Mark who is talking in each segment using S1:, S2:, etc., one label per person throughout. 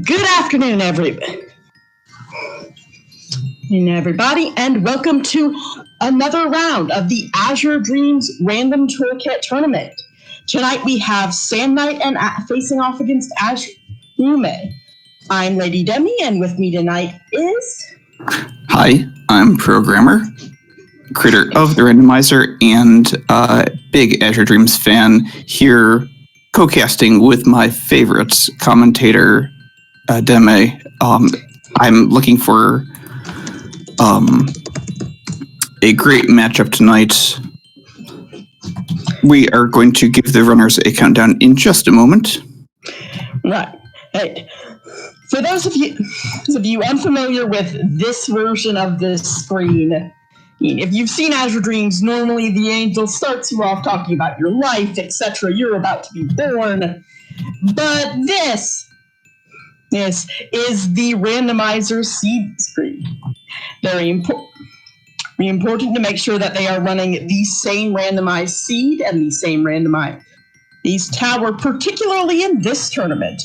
S1: Good afternoon, everybody, and welcome to another round of the Azure Dreams Random Toolkit Tournament. Tonight we have SandKnight and facing off against Azureyume. I'm Lady Demi, and with me tonight is...
S2: Hi, I'm Programmer, creator of the Randomizer, and big Azure Dreams fan, here co-casting with my favorite commentator, Deme. I'm looking for a great matchup tonight. We are going to give the runners a countdown in just a moment.
S1: Right. Hey, for those of you unfamiliar with this version of this screen, if you've seen Azure Dreams, normally the angel starts you off talking about your life, etc. You're about to be born. But this is the randomizer seed screen. Very important to make sure that they are running the same randomized seed and the same randomized these tower, particularly in this tournament.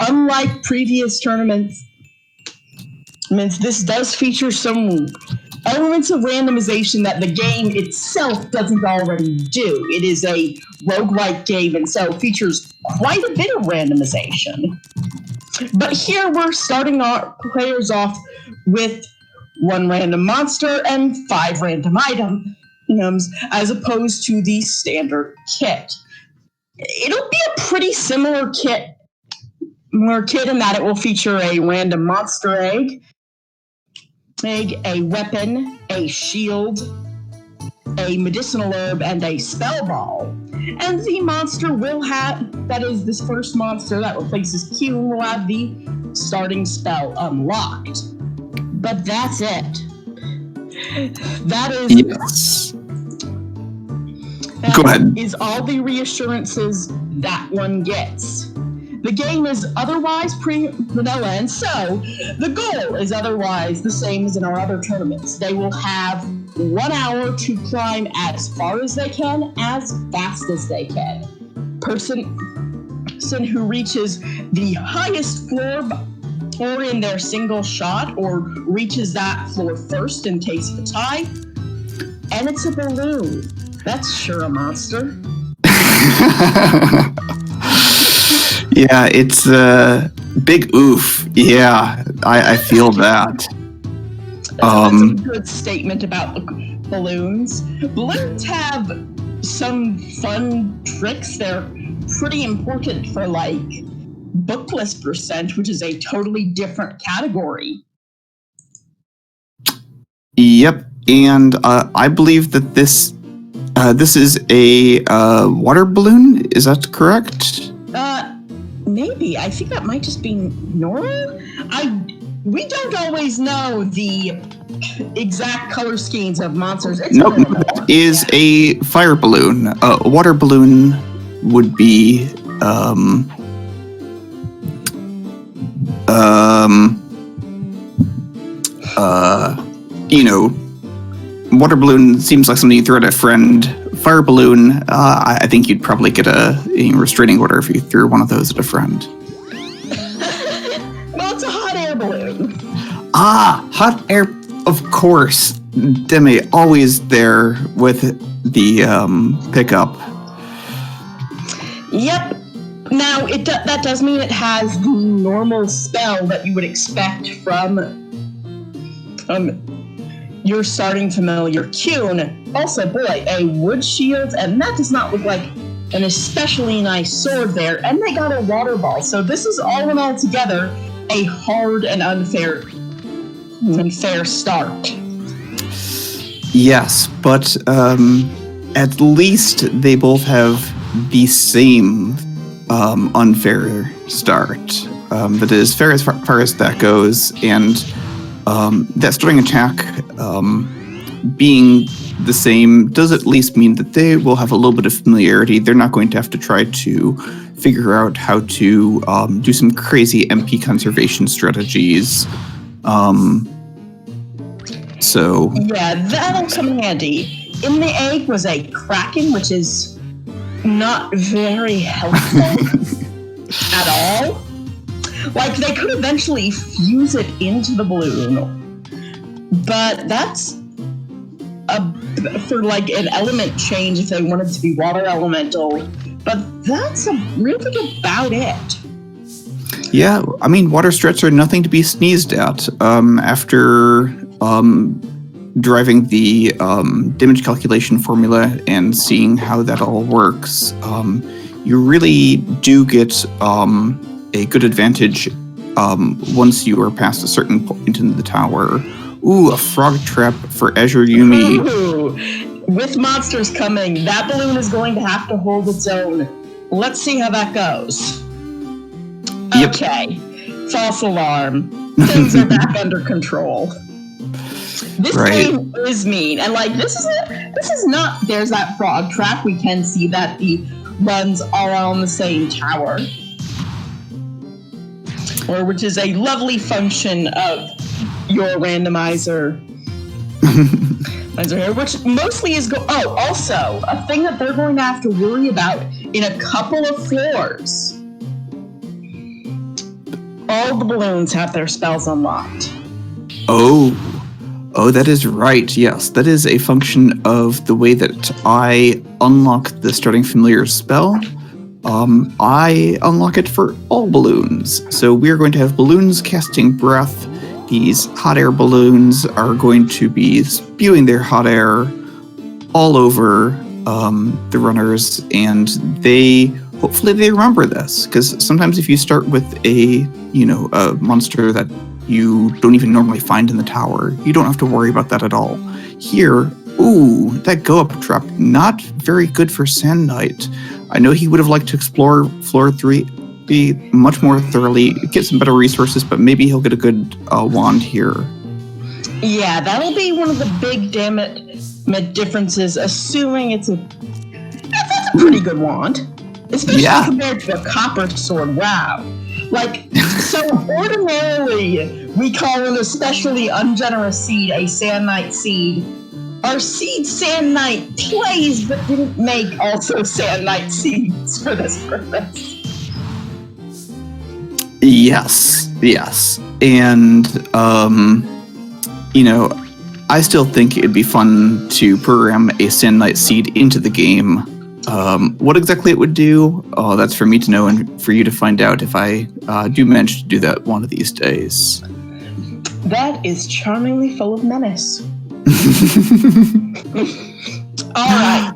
S1: Unlike previous tournaments, this does feature some elements of randomization that the game itself doesn't already do. It is a roguelike game, and so features quite a bit of randomization. But here we're starting our players off with one random monster and 5 random items, as opposed to the standard kit. It'll be a pretty similar kit in that it will feature a random monster egg, a weapon, a shield, a medicinal herb, and a spell ball. And the monster will have, that is this first monster that replaces Q, will have the starting spell unlocked. But that's it. That is...
S2: Yes. Go ahead.
S1: Is all the reassurances that one gets. The game is otherwise pre-vanilla, and so the goal is otherwise the same as in our other tournaments. They will have 1 hour to climb as far as they can, as fast as they can. Person who reaches the highest floor or in their single shot, or reaches that floor first in case of a tie, and it's a balloon. That's sure a monster.
S2: Yeah, it's a big oof. Yeah, I feel that.
S1: That's a good statement about balloons. Balloons have some fun tricks. They're pretty important for, like, bookless percent, which is a totally different category.
S2: Yep, and I believe that this is a water balloon. Is that correct?
S1: Maybe. I think that might just be normal. We don't always know the exact color schemes of monsters.
S2: Nope, that is a fire balloon. A water balloon would be water balloon seems like something you throw at a friend. Fire balloon, I think you'd probably get a restraining order if you threw one of those at a friend.
S1: Well, it's a hot air balloon.
S2: Ah, hot air, of course. Demi, always there with the pickup.
S1: Yep. Now, that does mean it has the normal spell that you would expect from your starting familiar Kyun. Also, boy, a wood shield, and that does not look like an especially nice sword there, and they got a water ball. So this is all in all together a hard and unfair start.
S2: Yes, but at least they both have the same unfair start. That is fair as far as that goes, and that starting attack being the same does at least mean that they will have a little bit of familiarity. They're not going to have to try to figure out how to do some crazy MP conservation strategies. So
S1: yeah, that'll come in handy. In the egg was a kraken, which is not very helpful at all. Like, they could eventually fuse it into the balloon, but that's for like an element change if they wanted to be water elemental, but that's really about it.
S2: Yeah, I mean, water struts are nothing to be sneezed at. After driving the damage calculation formula and seeing how that all works, you really do get a good advantage once you are past a certain point in the tower. Ooh, a frog trap for Azureyume.
S1: Ooh, with monsters coming, that balloon is going to have to hold its own. Let's see how that goes.
S2: Yep.
S1: Okay, false alarm. Things are back under control. This game is mean, and like this is not. There's that frog trap. We can see that the runs are on the same tower, which is a lovely function of your randomizer. Which mostly is also a thing that they're going to have to worry about in a couple of floors. All the balloons have their spells unlocked.
S2: Oh, that is right. Yes, that is a function of the way that I unlock the starting familiar spell. I unlock it for all balloons. So we're going to have balloons casting breath. These hot air balloons are going to be spewing their hot air all over the runners, and hopefully they remember this, because sometimes if you start with a monster that you don't even normally find in the tower, you don't have to worry about that at all. Here, ooh, that go-up trap, not very good for SandKnight. I know he would have liked to explore floor 3 much more thoroughly, get some better resources, but maybe he'll get a good wand here.
S1: Yeah, that'll be one of the big damage differences, assuming that's a pretty good wand. Especially compared to a copper sword, wow. Like, so ordinarily, we call an especially ungenerous seed a SandKnight seed. Our seed SandKnight plays, but didn't make also SandKnight seeds for this purpose.
S2: Yes. And, I still think it'd be fun to program a SandKnight seed into the game. What exactly it would do, that's for me to know and for you to find out if I do manage to do that one of these days.
S1: That is charmingly full of menace. All right.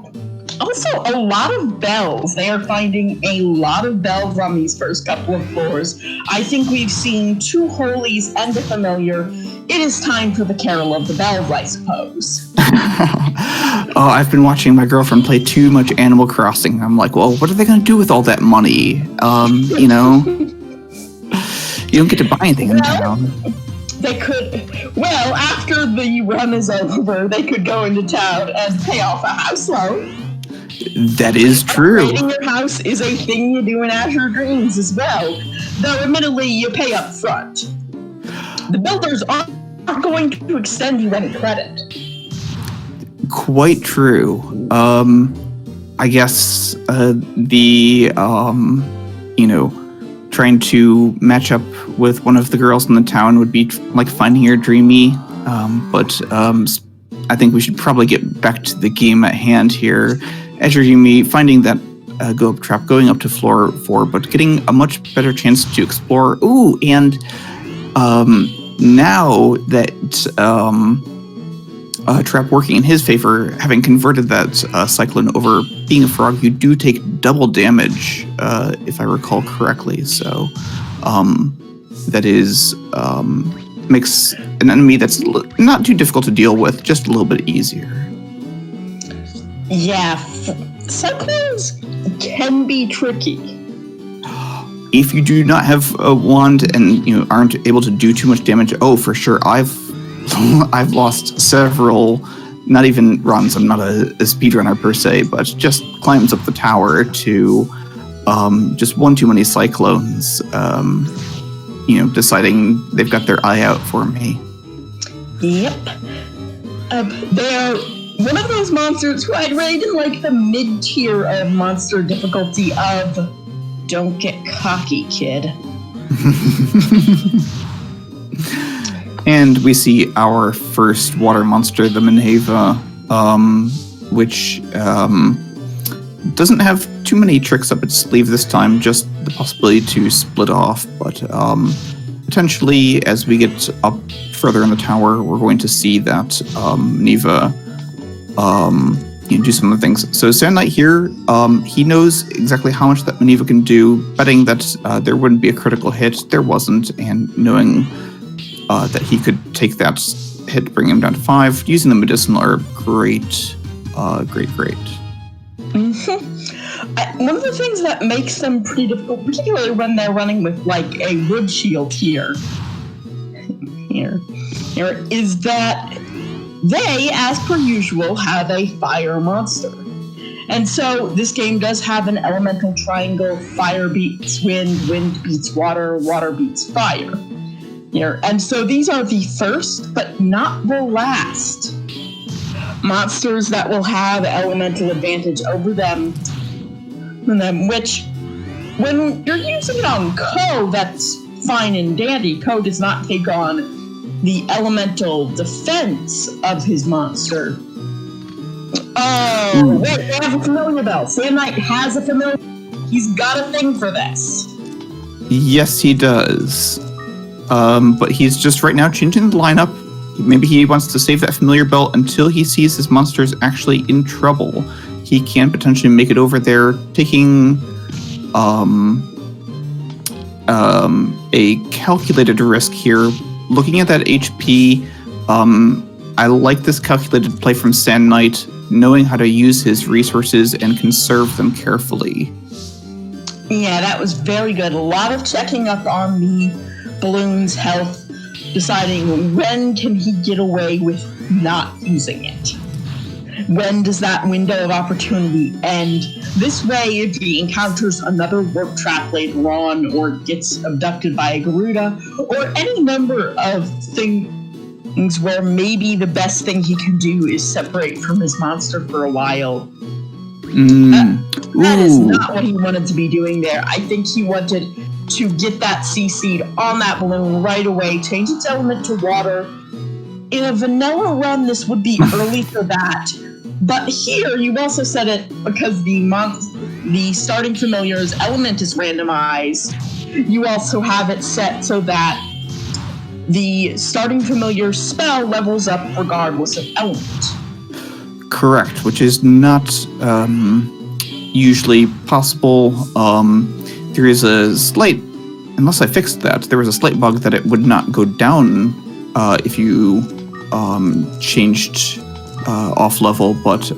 S1: Also, a lot of bells. They are finding a lot of bells on these first couple of floors. I think we've seen 2 holies and a familiar. It is time for the Carol of the Bells, I suppose.
S2: I've been watching my girlfriend play too much Animal Crossing. I'm like, well, what are they going to do with all that money? You don't get to buy anything in town.
S1: They could, well, after the run is over, they could go into town and pay off a house loan.
S2: That is true.
S1: Upgrading your house is a thing you do in Azure Dreams as well, though admittedly you pay up front. The builders aren't going to extend you any credit.
S2: Quite true. I guess trying to match up with one of the girls in the town would be like finding your dreamy. But I think we should probably get back to the game at hand here. Azureyume finding that go-up trap, going up to floor 4, but getting a much better chance to explore. Ooh, and now that trap working in his favor, having converted that cyclone over being a frog, you do take double damage, if I recall correctly. So that is makes an enemy that's not too difficult to deal with just a little bit easier.
S1: Yeah, cyclones can be tricky.
S2: If you do not have a wand and aren't able to do too much damage, for sure, I've lost several, not even runs. I'm not a speedrunner per se, but just climbs up the tower to just one too many cyclones. Deciding they've got their eye out for me.
S1: Yep. They're one of those monsters who I'd rate in like the mid-tier of monster difficulty of don't get cocky, kid.
S2: And we see our first water monster, the Minerva, which doesn't have too many tricks up its sleeve this time, just the possibility to split off. But potentially, as we get up further in the tower, we're going to see that Minerva do some of the things. So SandKnight here, he knows exactly how much that Minerva can do, betting that there wouldn't be a critical hit. There wasn't, and knowing that he could take that hit, bring him down to 5, using the medicinal herb, great.
S1: One of the things that makes them pretty difficult, particularly when they're running with like a wood shield here, is that they, as per usual, have a fire monster. And so this game does have an elemental triangle: fire beats wind, wind beats water, water beats fire. And so these are the first, but not the last, monsters that will have elemental advantage over them, which, when you're using it on Ko, that's fine and dandy. Ko does not take on the elemental defense of his monster. Oh, wait, they have a familiar bell. SandKnight has a familiar. He's got a thing for this.
S2: Yes, he does. But he's just right now changing the lineup. Maybe he wants to save that familiar belt until he sees his monsters actually in trouble. He can potentially make it over there, taking a calculated risk here. Looking at that HP, I like this calculated play from SandKnight, knowing how to use his resources and conserve them carefully.
S1: Yeah, that was very good. A lot of checking up on the balloon's health, deciding when can he get away with not using it. When does that window of opportunity end? This way, if he encounters another warp trap later on, or gets abducted by a Garuda, or any number of things where maybe the best thing he can do is separate from his monster for a while. That is not what he wanted to be doing there. I think he wanted to get that C-Seed on that balloon right away, change its element to water. In a vanilla run, this would be early for that. But here, you also set it because the starting familiar's element is randomized. You also have it set so that the starting familiar spell levels up regardless of element.
S2: Correct, which is not usually possible. There is a slight, unless I fixed that, there was a slight bug that it would not go down if you changed off level, but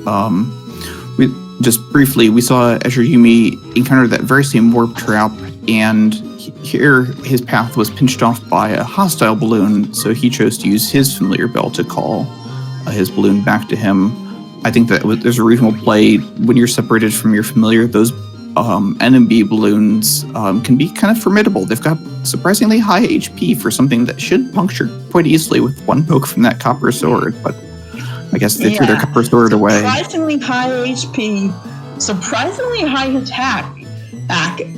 S2: we just briefly, we saw Azureyume encounter that very same warp trap, and here his path was pinched off by a hostile balloon, so he chose to use his familiar bell to call his balloon back to him. I think that there's a reasonable play when you're separated from your familiar. Those enemy balloons can be kind of formidable. They've got surprisingly high HP for something that should puncture quite easily with one poke from that copper sword, but I guess they threw their copper sword away.
S1: Surprisingly high HP, surprisingly high attack.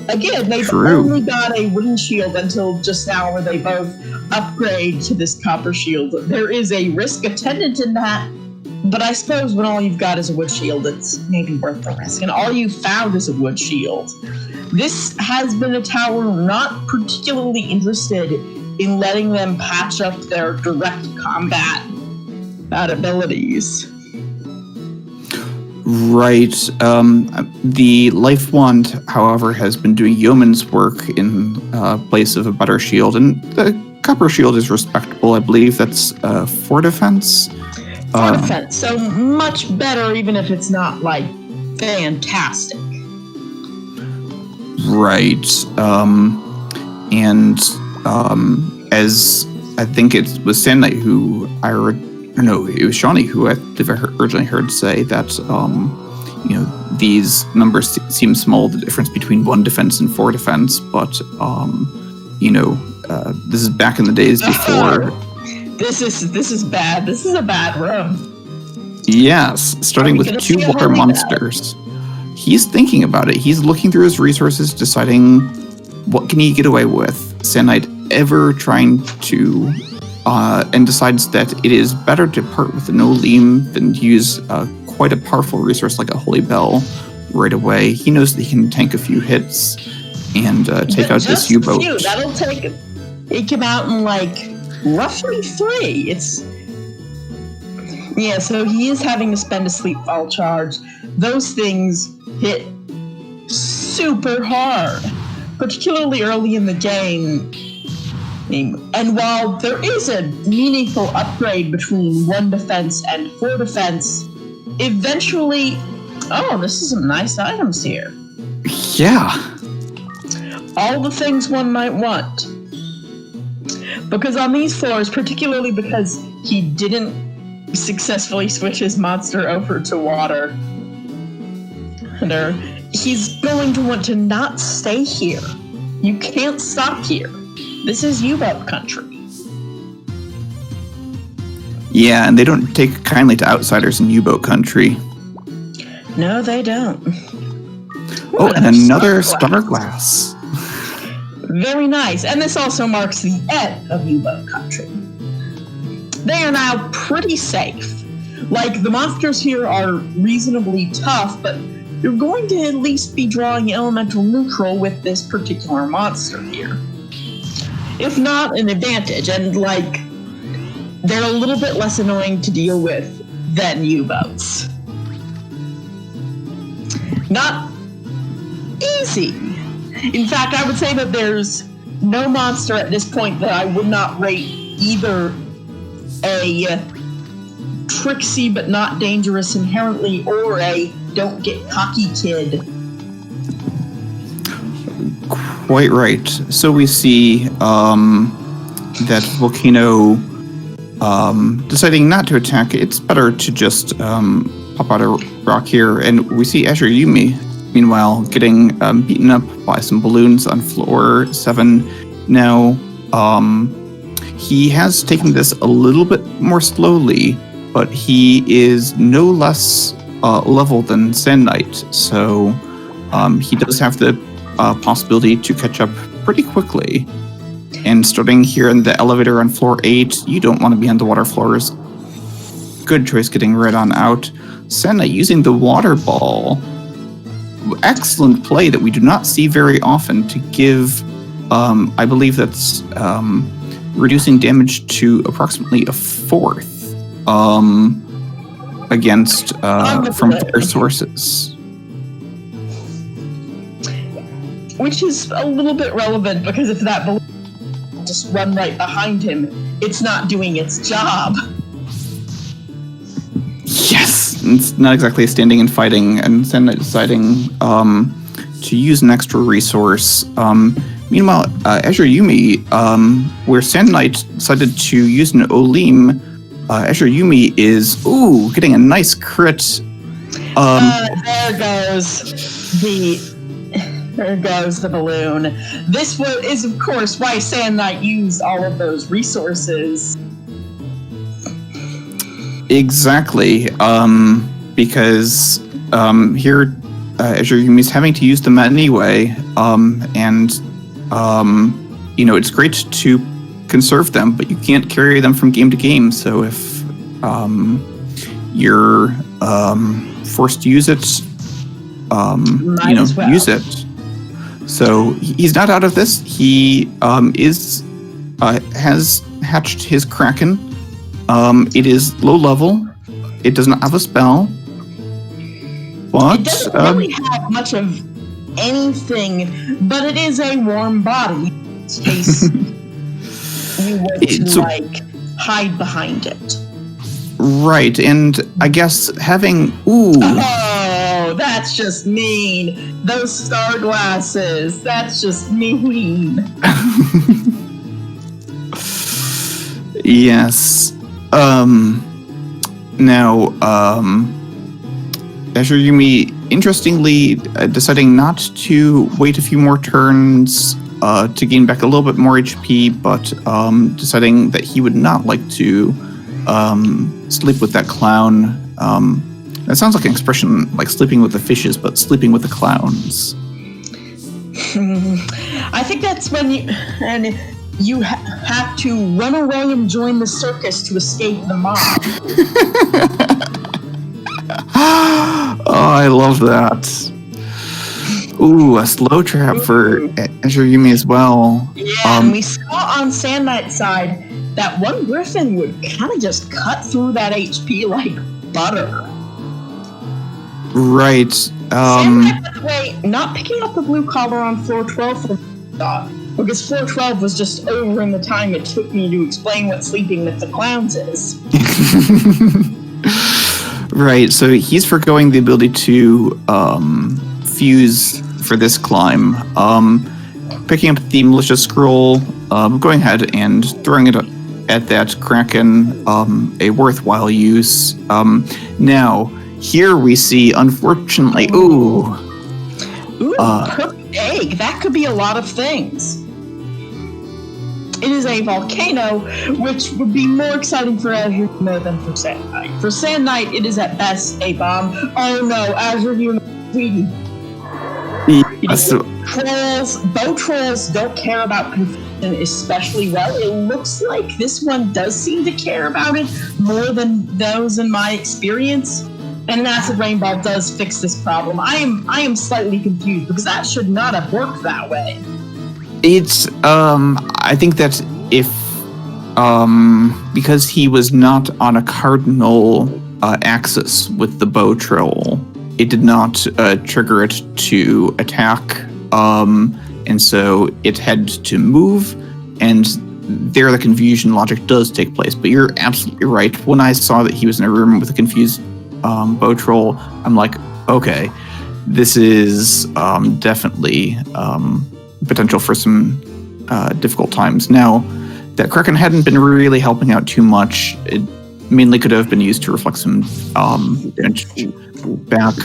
S1: Again, they've only got a wooden shield until just now, where they both upgrade to this copper shield. There is a risk attendant in that, but I suppose when all you've got is a wood shield, it's maybe worth the risk. And all you found is a wood shield. This has been a tower not particularly interested in letting them patch up their direct combat abilities.
S2: Right. The Life Wand, however, has been doing yeoman's work in place of a better shield, and the copper shield is respectable. I believe that's 4 defense.
S1: 4 defense, so much better, even if it's not, like, fantastic.
S2: Right. As I think it was SandKnight who it was Shawnee who I believe I originally heard say that, these numbers seem small, the difference between 1 defense and 4 defense, but, this is back in the days before.
S1: This is bad. This is a bad run.
S2: Yes, starting with 2 water monsters. He's thinking about it. He's looking through his resources, deciding what can he get away with. SandKnight ever trying to, and decides that it is better to part with an Olim than use quite a powerful resource like a Holy Bell right away. He knows that he can tank a few hits and take out this U-boat.
S1: That'll take him out in like roughly 3. So he is having to spend a sleep fall charge. Those things hit super hard, particularly early in the game. And while there is a meaningful upgrade between 1 defense and 4 defense, eventually, this is some nice items here.
S2: Yeah.
S1: All the things one might want. Because on these floors, particularly because he didn't successfully switch his monster over to water, he's going to want to not stay here. You can't stop here. This is U-boat country.
S2: Yeah, and they don't take kindly to outsiders in U-boat country.
S1: No, they don't.
S2: And another star glass.
S1: Very nice. And this also marks the end of U-boat country. They are now pretty safe. Like, the monsters here are reasonably tough, but you're going to at least be drawing elemental neutral with this particular monster here. If not an advantage, and they're a little bit less annoying to deal with than U-boats. Not easy. In fact, I would say that there's no monster at this point that I would not rate either a tricksy but not dangerous inherently, or a don't get cocky kid.
S2: Quite right. So we see that Volcano deciding not to attack. It's better to just pop out a rock here, and we see Azureyume, meanwhile, getting beaten up by some balloons on floor 7. Now, he has taken this a little bit more slowly, but he is no less level than SandKnight, so he does have the possibility to catch up pretty quickly. And starting here in the elevator on floor 8, you don't want to be on the water floors. Good choice getting right on out. SandKnight using the water ball. Excellent play that we do not see very often to give, I believe that's reducing damage to approximately a 4th against from fire sources.
S1: Which is a little bit relevant, because if that balloon just run right behind him, it's not doing its job.
S2: Yes, it's not exactly standing and fighting, and SandKnight deciding to use an extra resource. Meanwhile, Azureyume, where SandKnight decided to use an Olim, Azureyume is getting a nice crit.
S1: There goes the balloon. This is, of course, why SandKnight used all of those resources.
S2: Exactly, because here Azureyume is having to use them anyway, and it's great to conserve them, but you can't carry them from game to game. So if you're forced to use it, use it. So he's not out of this. He has hatched his Kraken. It is low level. It does not have a spell. But
S1: it doesn't really have much of anything, but it is a warm body in case you want to hide behind it.
S2: Right, and I guess having
S1: Oh, that's just mean. Those star glasses, that's just mean.
S2: Yes. Now, Azureyume, interestingly, deciding not to wait a few more turns to gain back a little bit more HP, but deciding that he would not like to sleep with that clown. That sounds like an expression like sleeping with the fishes, but sleeping with the clowns.
S1: I think that's when you have to run away and join the circus to escape the mob.
S2: Oh, I love that. Ooh, a slow trap for Azureyume as well.
S1: Yeah, and we saw on SandKnight's side that one griffin would kind of just cut through that HP like butter.
S2: Right.
S1: SandKnight, by the way, not picking up the blue collar on floor 12 for the because floor 12 was just over in the time it took me to explain what sleeping with the clowns is.
S2: Right, so he's foregoing the ability to fuse for this climb. Picking up the militia scroll, going ahead and throwing it at that Kraken, a worthwhile use. Now, here we see, unfortunately,
S1: perfect egg. That could be a lot of things. It is a volcano, which would be more exciting for Azureyume than for SandKnight. For SandKnight, it is at best a bomb. Oh no, Azureyume, sweetie. Bow trolls don't care about confusion especially well. It looks like this one does seem to care about it more than those in my experience. And an acid rainbow does fix this problem. I am slightly confused because that should not have worked that way.
S2: It's, I think that if, because he was not on a cardinal axis with the bow troll, it did not trigger it to attack, and so it had to move, and there the confusion logic does take place. But you're absolutely right. When I saw that he was in a room with a confused bow troll, I'm like, okay, this is definitely potential for some difficult times. Now, that Kraken hadn't been really helping out too much. It mainly could have been used to reflect some damage back.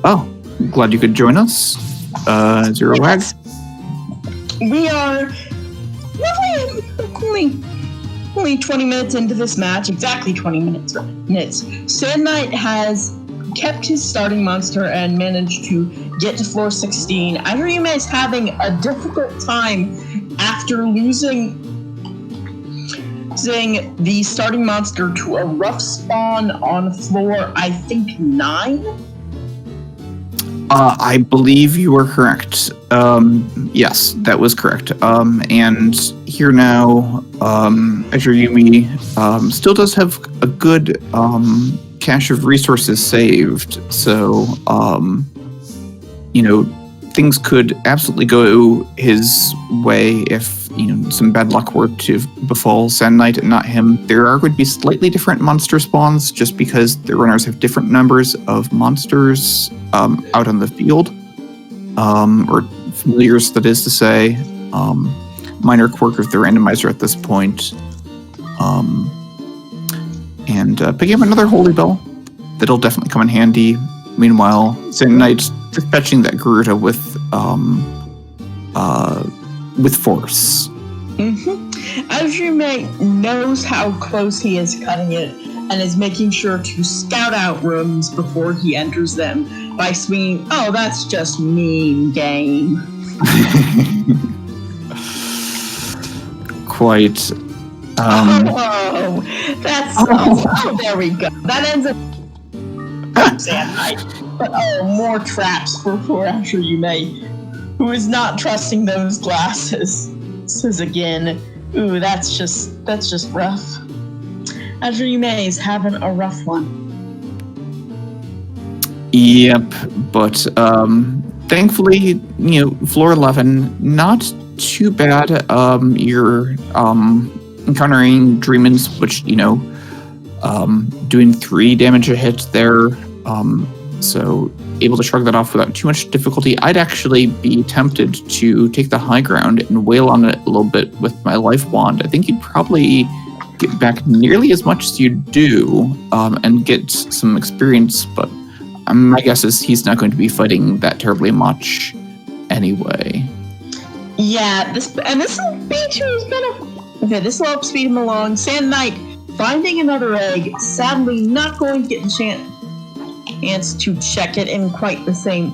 S2: Oh, glad you could join us, Zero Wag.
S1: We are only 20 minutes into this match, exactly 20 minutes. SandKnight has kept his starting monster and managed to get to floor 16. Azureyume is having a difficult time after losing the starting monster to a rough spawn on floor, I think, 9?
S2: I believe you were correct. Yes, that was correct. And here now, Azureyume still does have a good cache of resources saved, so things could absolutely go his way if some bad luck were to befall SandKnight and not him. There are going to be slightly different monster spawns just because the runners have different numbers of monsters out on the field, or familiars, that is to say. Minor quirk of the randomizer at this point. And picking up another Holy Bell. That'll definitely come in handy. Meanwhile, SandKnight's fetching that Garuda with force.
S1: Azureyume knows how close he is cutting it and is making sure to scout out rooms before he enters them by swinging, "Oh, that's just mean game."
S2: Quite.
S1: There we go. That ends up SandKnight. But more traps for poor Azureyume, who is not trusting those glasses. Says again, ooh, that's just rough. Azureyume is having a rough one. Yep,
S2: but thankfully, floor 11, not too bad. You're encountering Dreamins, which doing 3 damage a hit there. So able to shrug that off without too much difficulty. I'd actually be tempted to take the high ground and wail on it a little bit with my life wand. I think you'd probably get back nearly as much as you do, and get some experience, but my guess is he's not going to be fighting that terribly much anyway.
S1: Yeah, this will this will help speed him along. SandKnight finding another egg, sadly not going to get the chance to check it in quite the same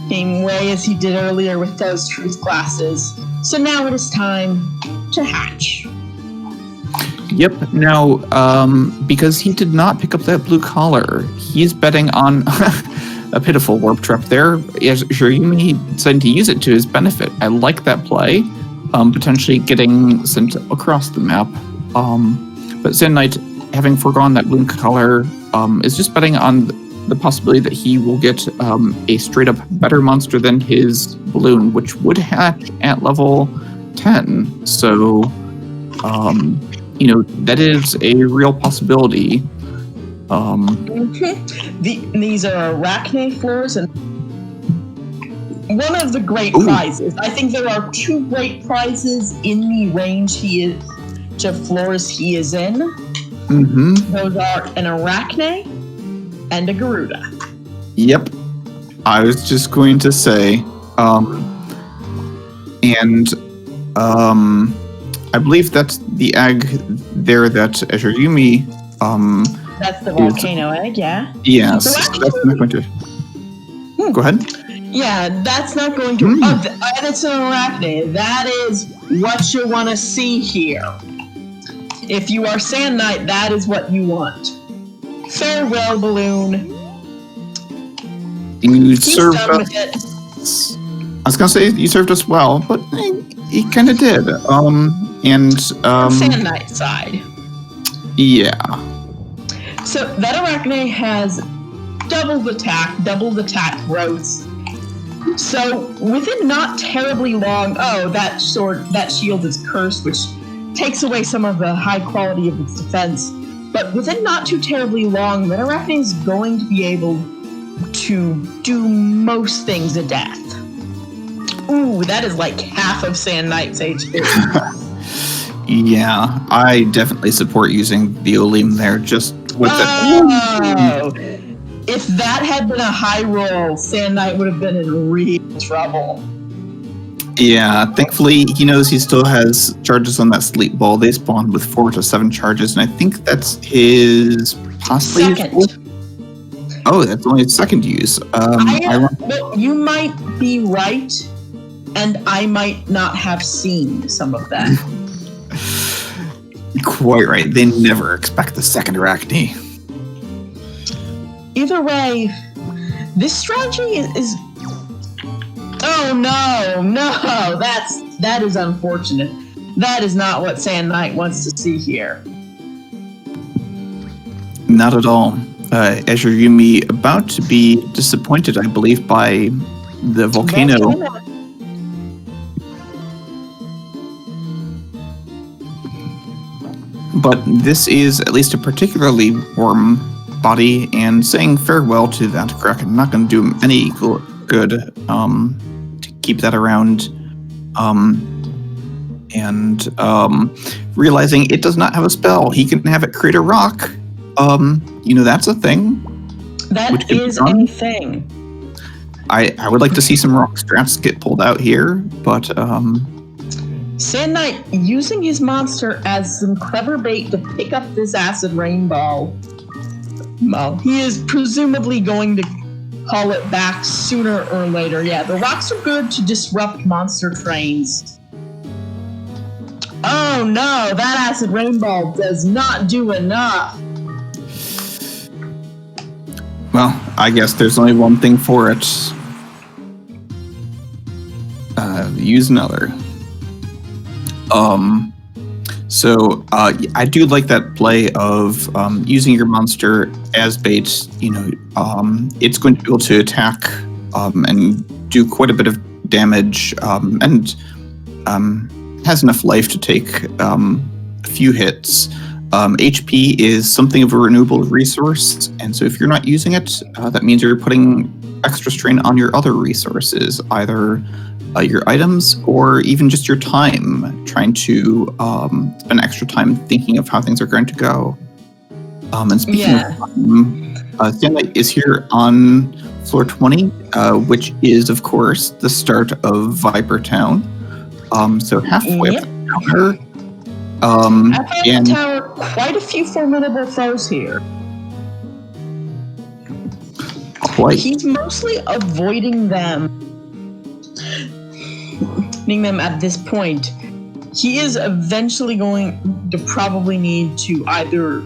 S1: same way as he did earlier with those truth glasses. So now it is time to hatch.
S2: Yep. Now, because he did not pick up that blue collar, he's betting on a pitiful warp trap there. Azureyume decided to use it to his benefit. I like that play. Potentially getting sent across the map. But SandKnight, having foregone that blue collar, is just betting on the possibility that he will get a straight up better monster than his balloon, which would hatch at level 10. So, that is a real possibility.
S1: These are arachne floors, and one of the great prizes. I think there are 2 great prizes in the range to floors he is in.
S2: Mm-hmm.
S1: Those are an arachne and a Garuda.
S2: Yep. I was just going to say, I believe that's the egg there that Azureyume,
S1: that's the volcano egg, yeah.
S2: Yes,
S1: So
S2: that's not going to. Go ahead.
S1: Yeah, that's not going to. And it's an arachne. That is what you want to see here. If you are SandKnight, that is what you want. Farewell, balloon.
S2: You
S1: He's
S2: served
S1: done
S2: us.
S1: with it.
S2: I was gonna say you served us well, but he kind of did.
S1: SandKnight side.
S2: Yeah.
S1: So that arachne has double attack growth. So within not terribly long, that shield is cursed, which takes away some of the high quality of its defense. But within not too terribly long, that arachne is going to be able to do most things to death. Ooh, that is like half of SandKnight's HP.
S2: Yeah, I definitely support using the Olim there, just with
S1: if that had been a high roll, SandKnight would have been in real trouble.
S2: Yeah, thankfully he knows he still has charges on that sleep ball. They spawn with 4 to 7 charges, and I think that's his possibly
S1: Second.
S2: His fourth. Oh, that's only his second use.
S1: You might be right, and I might not have seen some of that.
S2: Quite right. They never expect the second arachne.
S1: Either way, this strategy is. Oh no! That is unfortunate. That is not what SandKnight wants to see here.
S2: Not at all. Azureyume about to be disappointed, I believe, by the volcano. But this is at least a particularly warm body, and saying farewell to that Kraken not going to do him any good to keep that around. Realizing it does not have a spell, he can have it create a rock. That's a thing.
S1: That is a thing.
S2: I would like to see some rock strats get pulled out here, but
S1: SandKnight using his monster as some clever bait to pick up this acid rainbow. Well, he is presumably going to haul it back sooner or later. Yeah, the rocks are good to disrupt monster trains. Oh no, that acid rainbow does not do enough.
S2: Well, I guess there's only one thing for it. Use another. I do like that play of using your monster as bait. It's going to be able to attack and do quite a bit of damage, and has enough life to take a few hits. HP is something of a renewable resource, and so if you're not using it, that means you're putting extra strain on your other resources, either your items or even just your time, trying to spend extra time thinking of how things are going to go. And speaking of SandKnight is here on floor 20, which is, of course, the start of Viper Town. So halfway up the tower.
S1: The tower, quite a few formidable foes here.
S2: Quite.
S1: He's mostly avoiding them at this point. He is eventually going to probably need to either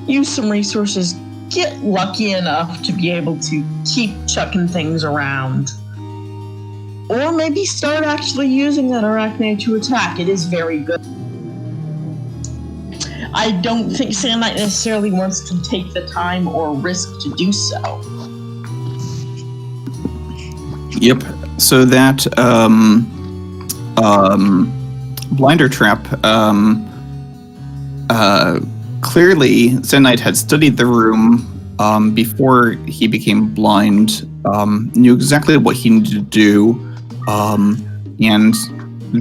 S1: use some resources, get lucky enough to be able to keep chucking things around, or maybe start actually using that Arachne to attack. It is very good. I don't think SandKnight necessarily wants to take the time or risk to do so.
S2: Yep. So that blinder trap, clearly SandKnight had studied the room before he became blind, knew exactly what he needed to do, and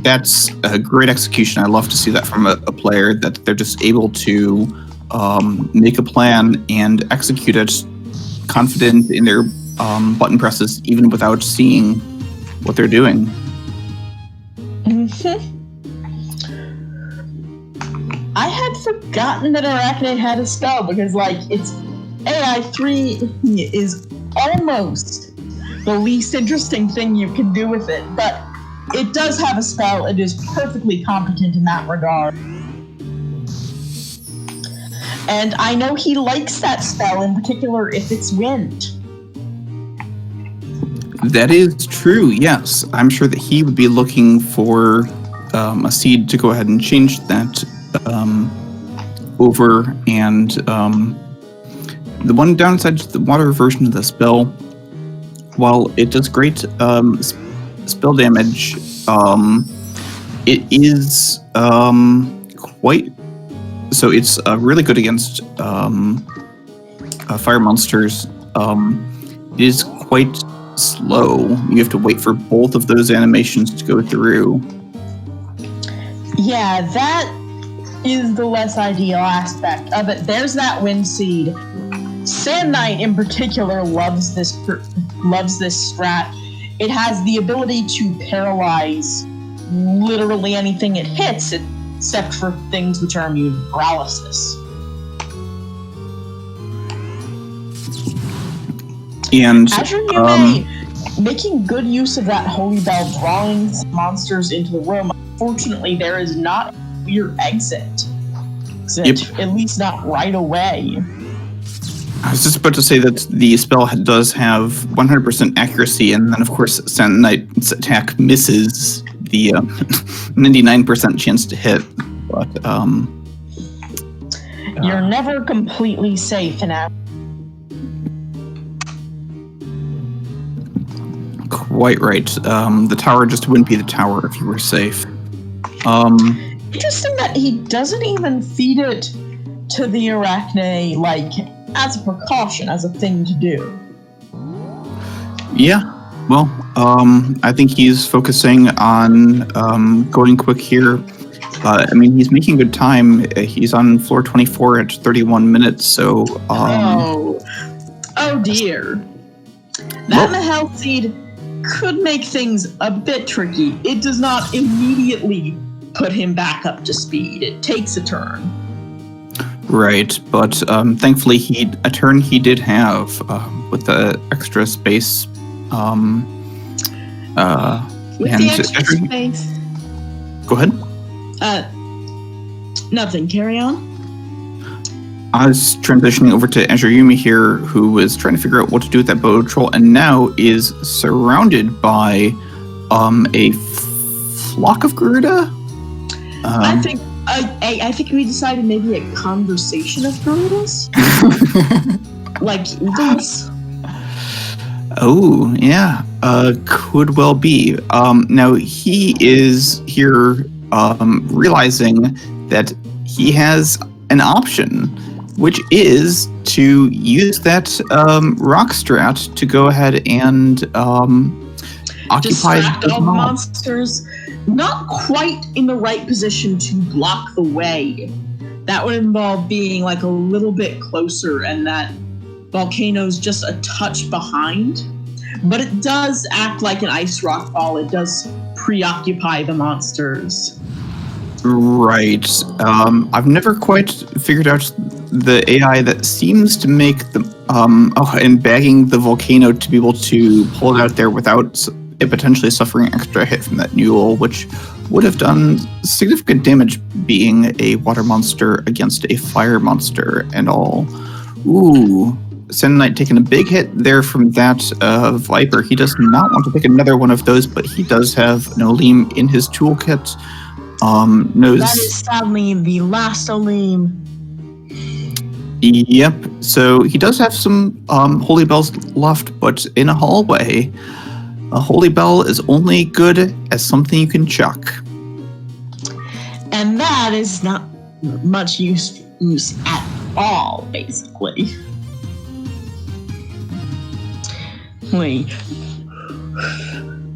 S2: that's a great execution. I love to see that from a player, that they're just able to make a plan and execute it, confident in their button presses, even without seeing what they're doing.
S1: I had forgotten that Arachne had a spell, because its AI3 is almost the least interesting thing you can do with it, but it does have a spell. It is perfectly competent in that regard. And I know he likes that spell, in particular if it's wind.
S2: That is true, yes. I'm sure that he would be looking for a seed to go ahead and change that over. And the one downside to the water version of the spell, while it does great spell damage, it is quite... So it's really good against fire monsters. It is quite slow. You have to wait for both of those animations to go through.
S1: Yeah, that is the less ideal aspect of it. There's that wind seed. SandKnight in particular loves this strat. It has the ability to paralyze literally anything it hits, except for things which are immune to paralysis.
S2: And
S1: Azureyume, making good use of that Holy Bell, drawing monsters into the room. Unfortunately, there is not a clear exit.
S2: Yep.
S1: At least not right away.
S2: I was just about to say that the spell does have 100% accuracy, and then of course SandKnight's attack misses the 99% chance to hit. But
S1: you're never completely safe in Azure.
S2: Quite right. The tower just wouldn't be the tower if you were safe.
S1: Interesting that he doesn't even feed it to the Arachne, as a precaution, as a thing to do.
S2: Yeah. Well, I think he's focusing on going quick here. He's making good time. He's on floor 24 at 31 minutes, so...
S1: Oh dear. That Mahel seed could make things a bit tricky. It does not immediately put him back up to speed. It takes a turn.
S2: Right, but thankfully a turn he did have with the extra space.
S1: With the extra space.
S2: Go ahead.
S1: Nothing. Carry on.
S2: I was transitioning over to Azureyume here, who was trying to figure out what to do with that bow troll, and now is surrounded by a flock of Garuda.
S1: I think we decided maybe a conversation of Garudas, like eagles.
S2: Oh yeah, could well be. Now he is here, realizing that he has an option, which is to use that rock strat to go ahead and occupy
S1: distract all the monsters. Not quite in the right position to block the way. That would involve being a little bit closer, and that volcano's just a touch behind. But it does act like an ice rock ball. It does preoccupy the monsters.
S2: Right. I've never quite figured out the AI that seems to make the and bagging the volcano to be able to pull it out there without it potentially suffering extra hit from that Newell, which would have done significant damage being a water monster against a fire monster and all. Ooh. SandKnight taking a big hit there from that Viper. He does not want to take another one of those, but he does have an Olim in his toolkit. Knows.
S1: That is sadly the last Olim.
S2: Yep. So he does have some holy bells left, but in a hallway, a holy bell is only good as something you can chuck.
S1: And that is not much use at all, basically.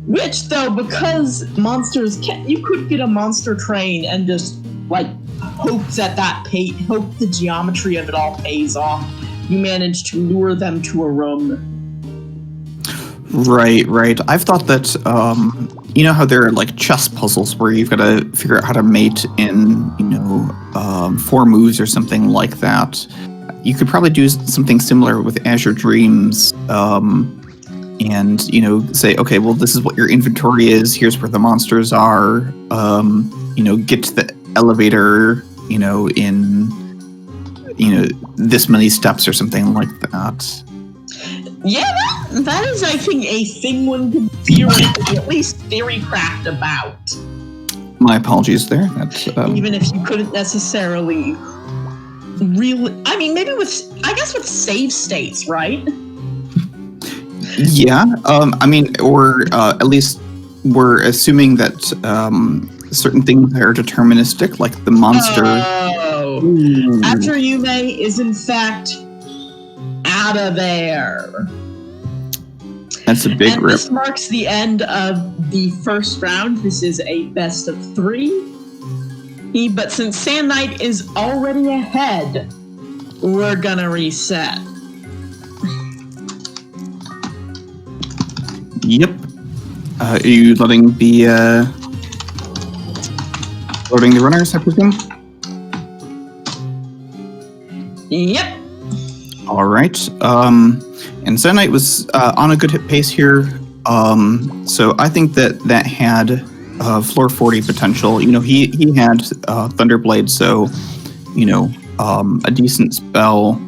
S1: Which, though, because monsters you could get a monster train and just like hope the geometry of it all pays off. You manage to lure them to a room.
S2: Right. I've thought that you know how there are like chess puzzles where you've got to figure out how to mate in 4 moves or something like that. You could probably do something similar with Azure Dreams. And say, okay, well, this is what your inventory is. Here's where the monsters are. Get to the elevator. In this many steps or something like that.
S1: Yeah, that is, I think, a thing one could theoretically, at least theorycraft about.
S2: My apologies there. That's
S1: even if you couldn't necessarily really. I mean, maybe with save states, right?
S2: Yeah, or at least we're assuming that certain things are deterministic, like the monster.
S1: Oh, Azureyume is in fact out of there.
S2: That's a big rip.
S1: This marks the end of the first round. This is a best of 3. But since SandKnight is already ahead, we're gonna reset.
S2: Yep. Are you letting the runners, I presume?
S1: Yep.
S2: All right. And SandKnight was on a good hit pace here. So I think that had floor 40 potential. He had Thunderblade, so a decent spell.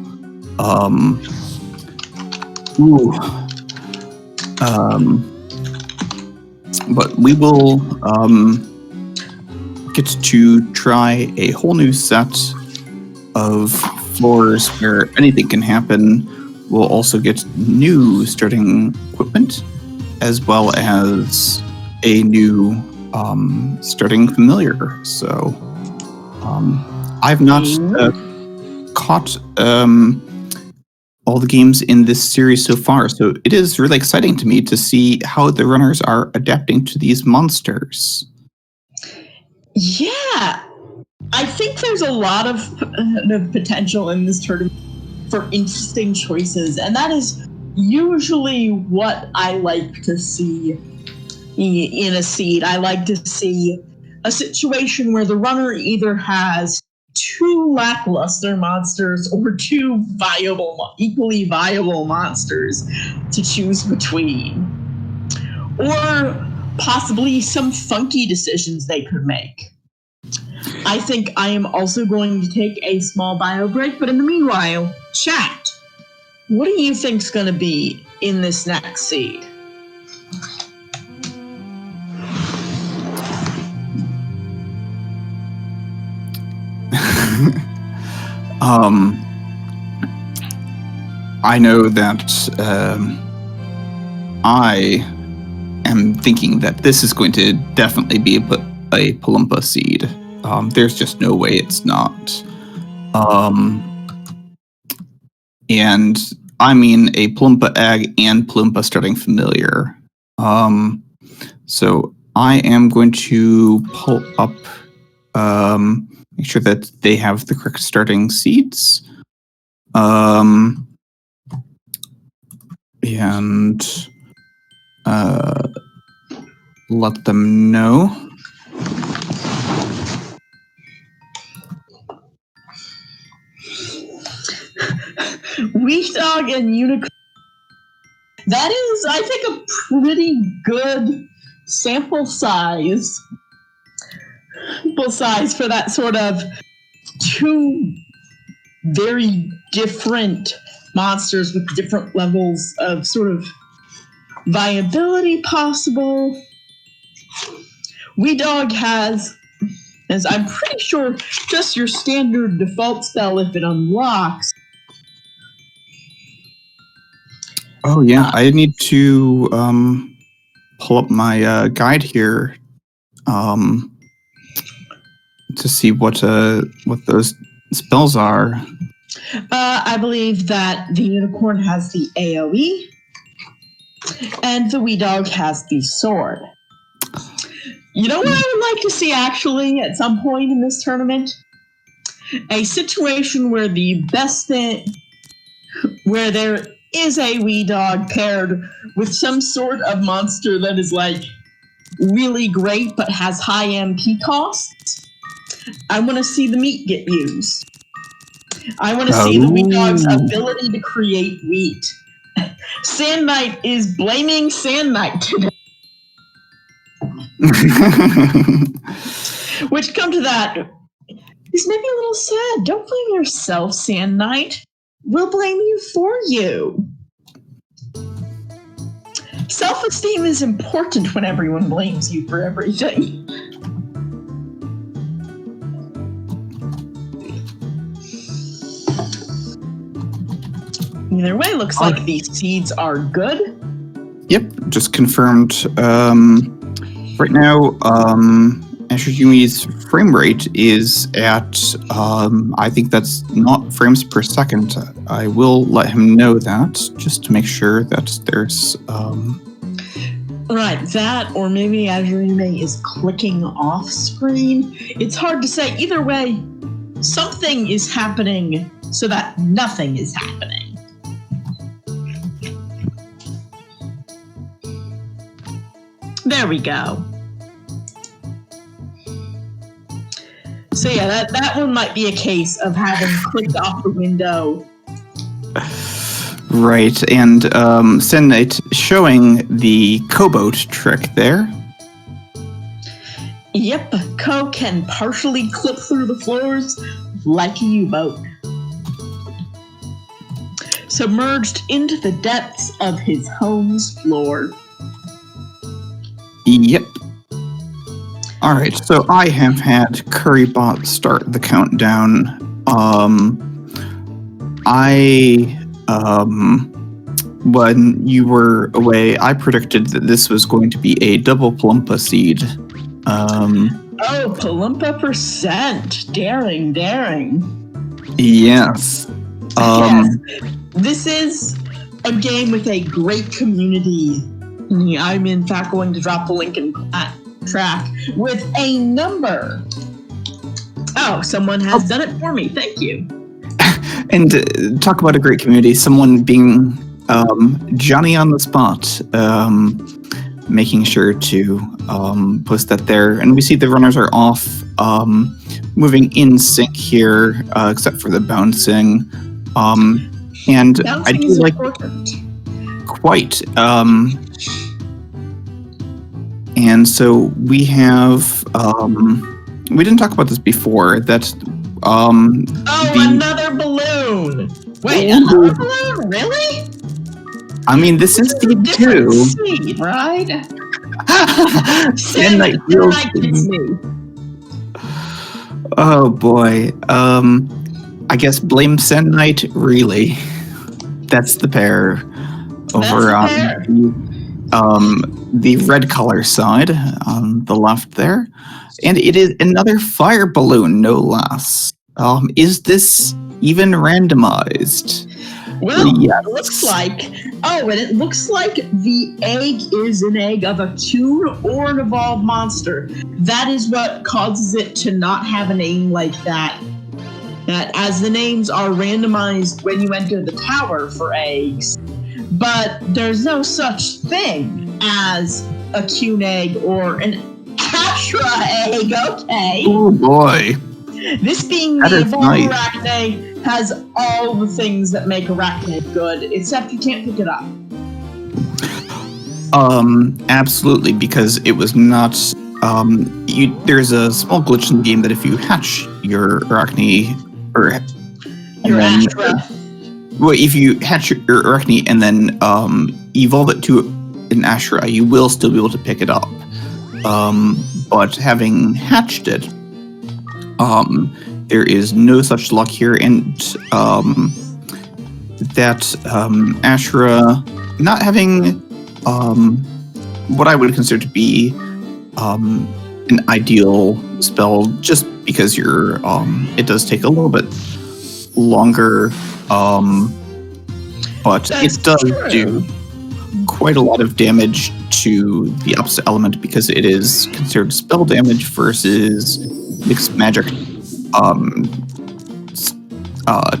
S2: But we will get to try a whole new set of floors where anything can happen. We'll also get new starting equipment, as well as a new starting familiar. So I've not caught all the games in this series so far, so it is really exciting to me to see how the runners are adapting to these monsters.
S1: Yeah, I think there's a lot of potential in this tournament for interesting choices, and that is usually what I like to see in a seed. I like to see a situation where the runner either has 2 lackluster monsters or 2 equally viable monsters to choose between. Or possibly some funky decisions they could make. I think I am also going to take a small bio break, but in the meanwhile, chat, what do you think's going to be in this next seed?
S2: I know that I am thinking that this is going to definitely be a Palumpa seed. There's just no way it's not. And I mean a Palumpa egg and Palumpa starting familiar. So I am going to pull up, make sure that they have the correct starting seeds. And let them know.
S1: Dog and Unicorn. That is, I think, a pretty good sample size for that sort of two very different monsters with different levels of sort of viability possible. Wee Dog has, as I'm pretty sure, just your standard default spell if it unlocks.
S2: Oh yeah, I need to pull up my guide here to see what those spells are.
S1: I believe that the Unicorn has the AoE, and the Wee Dog has the sword. You know what I would like to see actually at some point in this tournament? A situation where where there is a Wee Dog paired with some sort of monster that is like really great but has high MP costs. I want to see the meat get used. I want to see the Wee Dog's ability to create wheat. SandKnight is blaming SandKnight today. Which, come to that, is maybe a little sad. Don't blame yourself, SandKnight. We'll blame you for you. Self-esteem is important when everyone blames you for everything. Either way, looks like these seeds are good.
S2: Yep, just confirmed. Right now, Azureyume's frame rate is at, I think that's not frames per second. I will let him know that, just to make sure that there's...
S1: Right, that, or maybe Azureyume is clicking off screen. It's hard to say. Either way, something is happening so that nothing is happening. There we go. So yeah, that one might be a case of having clicked off the window.
S2: Right, and SandKnight showing the co-boat trick there.
S1: Yep, Co can partially clip through the floors like a U-boat. Submerged into the depths of his home's floor.
S2: Yep. Alright, so I have had Currybot start the countdown. When you were away, I predicted that this was going to be a double Palumpa seed.
S1: Oh, Palumpa %. Daring.
S2: Yes.
S1: Yes. This is a game with a great community. I'm in fact going to drop the link in track with a number. Oh, someone has done it for me. Thank you.
S2: And talk about a great community. Someone being Johnny on the spot, making sure to post that there. And we see the runners are off, moving in sync here, except for the bouncing. And
S1: bouncing
S2: I do
S1: is
S2: like
S1: important.
S2: Quite. And so we have, we didn't talk about this before, that
S1: another balloon! Wait, another balloon? Really?
S2: I mean, this is seed 2.
S1: Seed, right?
S2: SandKnight
S1: gets me.
S2: Oh boy. I guess blame SandKnight, really. That's the pair over on the red color side on the left there. And it is another fire balloon, no less. Is this even randomized?
S1: Well, yes. It looks like... Oh, and it looks like the egg is an egg of a toon or an evolved monster. That is what causes it to not have a name like that. That as the names are randomized when you enter the tower for eggs. But there's no such thing as a Toon egg or an Ashra egg, okay?
S2: Oh boy.
S1: This being
S2: That
S1: the
S2: is
S1: evolved
S2: nice.
S1: Arachne has all the things that make Arachne good, except you can't pick it up.
S2: Absolutely, because it was not. There's a small glitch in the game that if you hatch your Arachne,
S1: Your Astra.
S2: Well, if you hatch your Arachne and then evolve it to an Ashra, you will still be able to pick it up. But having hatched it, there is no such luck here, and that Ashra not having what I would consider to be an ideal spell, just because you're it does take a little bit longer, but
S1: That's
S2: it does
S1: true.
S2: do quite a lot of damage to the opposite element because it is considered spell damage versus mixed magic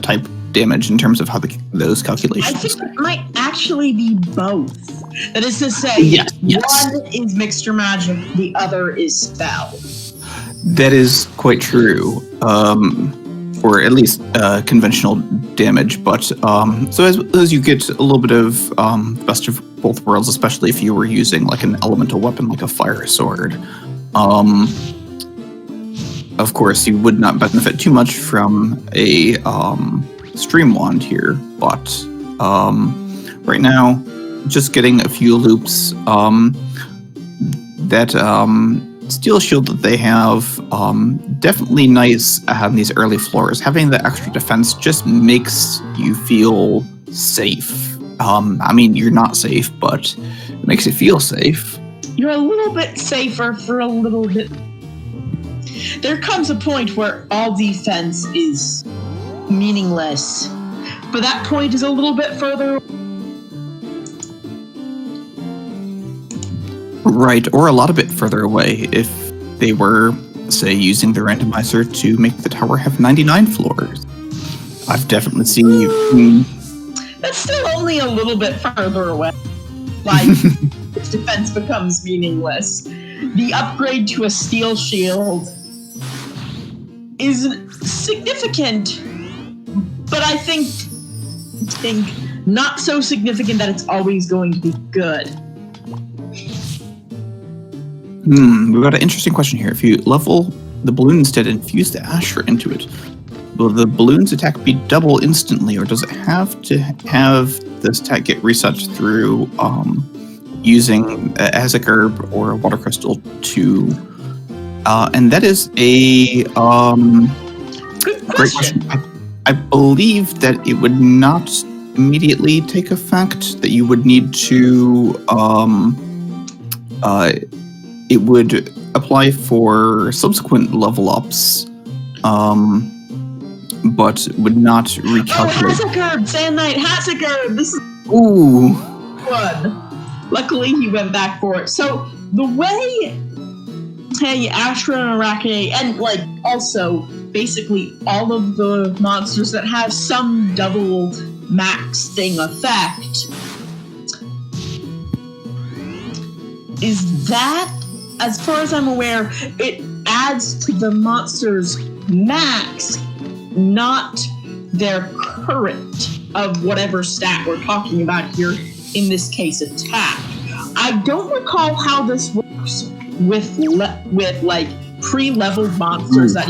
S2: type damage in terms of how those
S1: I
S2: calculations.
S1: think it might actually be both. That is to say,
S2: Yes.
S1: one is mixture magic, the other is spell.
S2: That is quite true, or at least conventional damage. But so as you get a little bit of best of both worlds, especially if you were using like an elemental weapon like a fire sword, of course you would not benefit too much from a stream wand here. But right now, just getting a few loops. That steel shield that they have, definitely nice on these early floors. Having the extra defense just makes you feel safe. I mean, you're not safe, but it makes you feel safe.
S1: You're a little bit safer for a little bit. There comes a point where all defense is meaningless, but that point is a little bit further.
S2: Right, or a lot of bit further away if they were, say, using the randomizer to make the tower have 99 floors. I've definitely seen.
S1: That's still only a little bit further away. Like, its defense becomes meaningless. The upgrade to a steel shield is significant, but I think not so significant that it's always going to be good.
S2: We've got an interesting question here. If you level the balloon instead and fuse the Asher into it, will the balloon's attack be double instantly, or does it have to have this attack get reset through using Azure herb or a water crystal to? And that is a great question. I believe that it would not immediately take effect. That you would need to it would apply for subsequent level ups, but would not recalculate.
S1: Oh, Hazard! SandKnight, Hazard! This is
S2: Ooh.
S1: good. Luckily, he went back for it. So, the way, hey, Astra and Arachne, and, like, also, basically all of the monsters that have some doubled max thing effect, is that, as far as I'm aware, it adds to the monster's max, not their current of whatever stat we're talking about here, in this case, attack. I don't recall how this works with like pre-leveled monsters that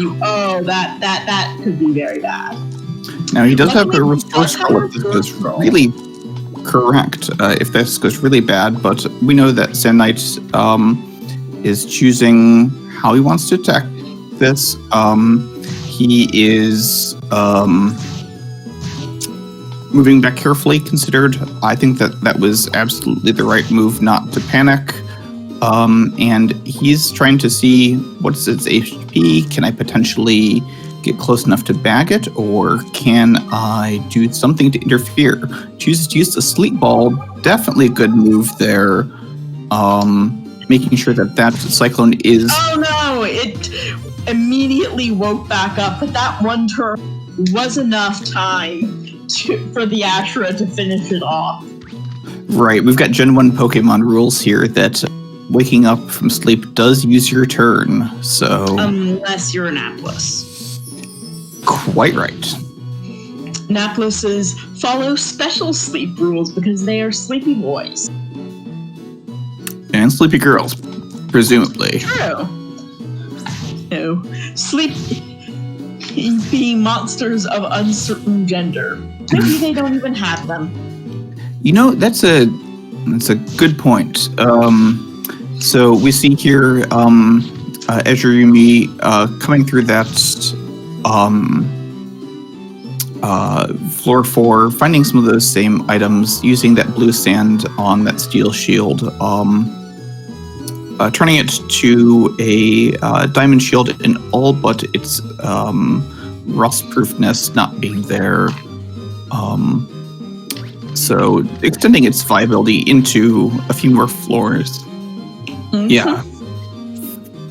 S1: that could be very bad.
S2: Now he does have a
S1: Luckily,
S2: restore spell if this goes really correct. If this goes really bad, but we know that SandKnight is choosing how he wants to attack this. He is moving back carefully considered. I think that was absolutely the right move not to panic. And he's trying to see what's its HP. Can I potentially get close enough to bag it, or can I do something to interfere? Chooses to use the sleep ball. Definitely a good move there. Making sure that cyclone is...
S1: Oh no, it immediately woke back up, but that one turn was enough time for the Ashura to finish it off.
S2: Right, we've got Gen 1 Pokemon rules here that waking up from sleep does use your turn, so...
S1: Unless you're an Atlas.
S2: Quite right.
S1: Naploses follow special sleep rules because they are sleepy boys.
S2: And sleepy girls, presumably.
S1: True. No. Sleepy monsters of uncertain gender. Maybe they don't even have them.
S2: You know, that's a good point. So we see here Azureyume coming through that floor 4, finding some of those same items, using that blue sand on that steel shield, turning it to a diamond shield in all but its rust-proofness not being there. So extending its viability into a few more floors. Mm-hmm. Yeah.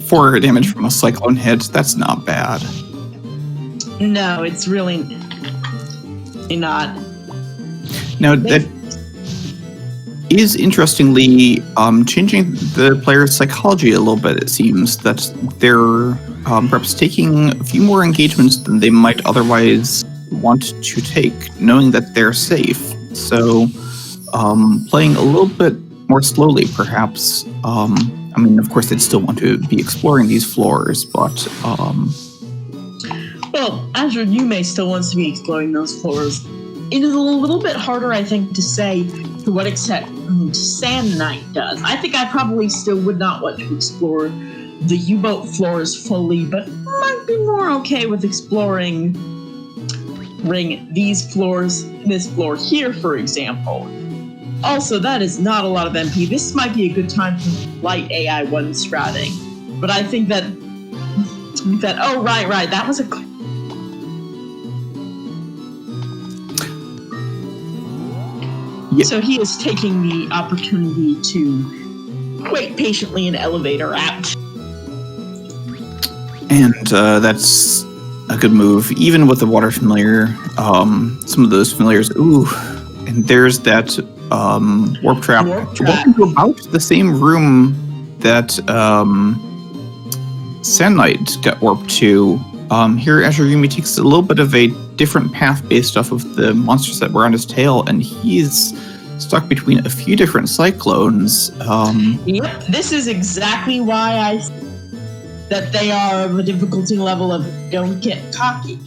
S2: 4 damage from a cyclone hit, that's not bad.
S1: No, it's really not.
S2: Now, that is interestingly changing the player's psychology a little bit, it seems, that they're perhaps taking a few more engagements than they might otherwise want to take, knowing that they're safe. So, playing a little bit more slowly, perhaps. I mean, of course, they'd still want to be exploring these floors, but...
S1: Well, Azureyume still wants to be exploring those floors. It is a little bit harder, I think, to say to what extent SandKnight does. I think I probably still would not want to explore the U-boat floors fully, but might be more okay with exploring these floors, this floor here, for example. Also, that is not a lot of MP. This might be a good time for light AI 1 stratting. But I think that oh, right, that was a... Yeah. So he is taking the opportunity to wait patiently in elevator out.
S2: And that's a good move, even with the water familiar. Some of those familiars, ooh, and there's that warp trap. Welcome to about the same room that SandKnight got warped to. Here, Azureyume takes a little bit of a different path based off of the monsters that were on his tail, and he's stuck between a few different cyclones.
S1: Yep, this is exactly why that they are of a difficulty level of don't get cocky.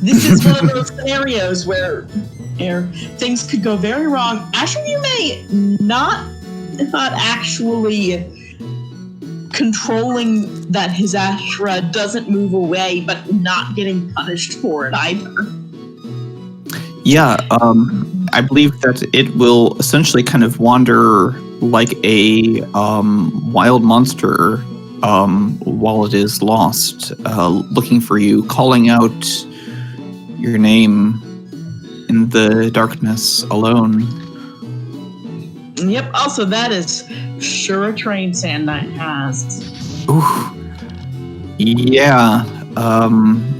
S1: This is one of those scenarios where things could go very wrong. Azureyume not actually controlling that his Ashra doesn't move away, but not getting punished for it either.
S2: Yeah, I believe that it will essentially kind of wander like a wild monster while it is lost, looking for you, calling out your name in the darkness alone.
S1: Yep, also that is sure a train SandKnight has.
S2: Ooh. Yeah,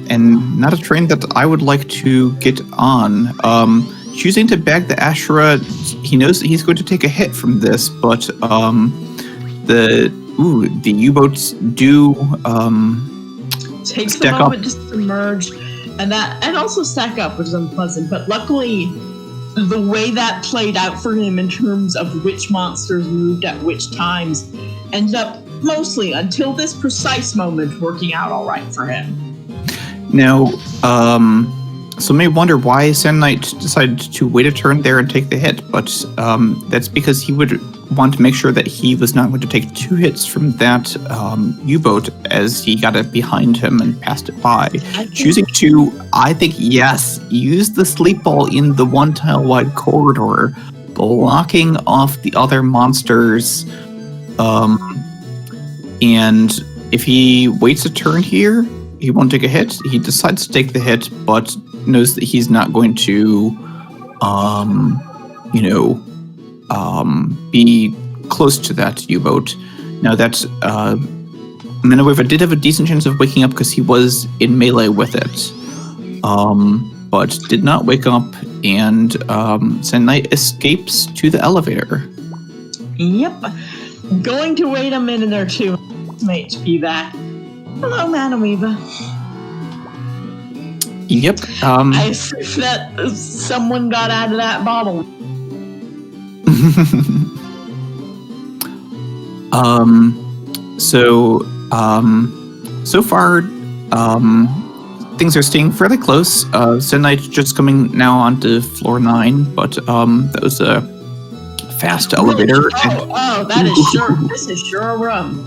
S2: and not a train that I would like to get on. Choosing to bag the Ashura, he knows that he's going to take a hit from this, but the U-boats do
S1: takes a moment just to merge, and also stack up, which is unpleasant. But luckily, the way that played out for him in terms of which monsters moved at which times ended up mostly, until this precise moment, working out all right for him.
S2: Now, some may wonder why SandKnight decided to wait a turn there and take the hit, but that's because he would want to make sure that he was not going to take 2 hits from that U-boat as he got it behind him and passed it by. Choosing to, I think, yes, use the sleep ball in the 1-tile-wide corridor, blocking off the other monsters. And if he waits a turn here, he won't take a hit. He decides to take the hit, but knows that he's not going to, be close to that U-boat. Now that Manaweva did have a decent chance of waking up because he was in melee with it, but did not wake up, and SandKnight escapes to the elevator.
S1: Yep. Going to wait a minute or two. Some HP back. Hello, Manaweva.
S2: Yep.
S1: I assume that someone got out of that bottle.
S2: So far, things are staying fairly close. SandKnight's just coming now onto floor 9, but that was a fast elevator.
S1: Oh, that is sure. This is sure a room.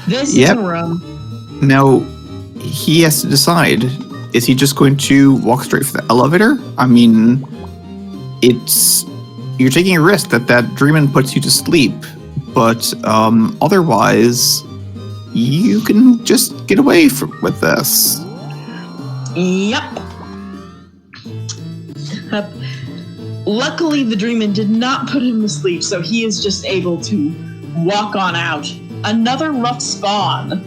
S1: This is a room.
S2: Now, he has to decide, is he just going to walk straight for the elevator? I mean, you're taking a risk that dreaming puts you to sleep, but otherwise, you can just get away with this.
S1: Yep. Luckily, the dreaming did not put him to sleep, so he is just able to walk on out. Another rough spawn.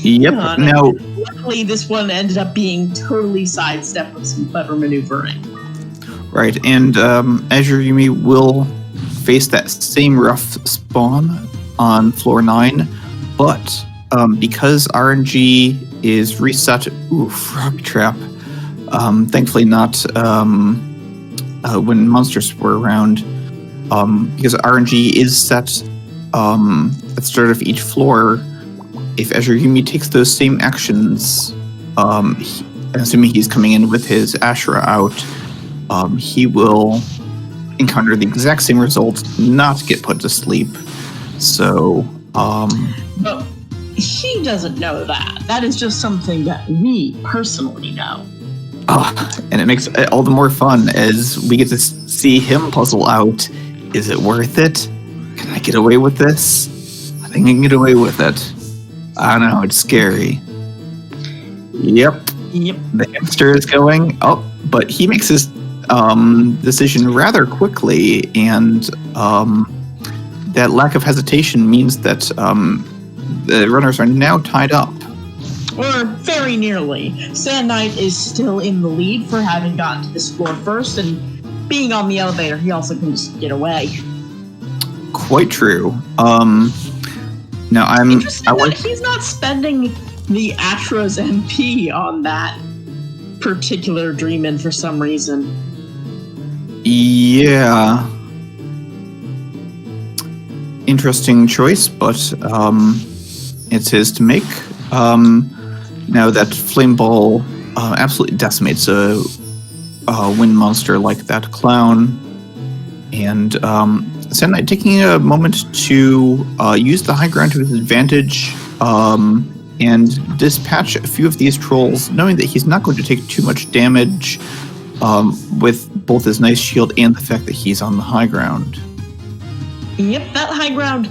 S2: Yep. Now,
S1: luckily, this one ended up being totally sidestepped with some clever maneuvering.
S2: Right, and Azureyume will face that same rough spawn on floor 9, but because RNG is reset, frog trap. Thankfully, not when monsters were around, because RNG is set at the start of each floor. If Azureyume takes those same actions, assuming he's coming in with his Ashura out, he will encounter the exact same result, not get put to sleep. So,
S1: but he doesn't know that. That is just something that we personally know.
S2: And it makes it all the more fun as we get to see him puzzle out. Is it worth it? Can I get away with this? I think I can get away with it. I don't know, it's scary. Yep. The hamster is going. But he makes his decision rather quickly, and that lack of hesitation means that the runners are now tied up.
S1: Or very nearly. SandKnight is still in the lead for having gotten to this floor first, and being on the elevator, he also can just get away.
S2: Quite true. Now
S1: Interesting that he's not spending the Ashura's MP on that particular dream-in for some reason.
S2: Yeah. Interesting choice, but it's his to make. Now that flame ball absolutely decimates a wind monster like that clown, and SandKnight taking a moment to use the high ground to his advantage and dispatch a few of these trolls, knowing that he's not going to take too much damage with both his nice shield and the fact that he's on the high ground.
S1: Yep, that high ground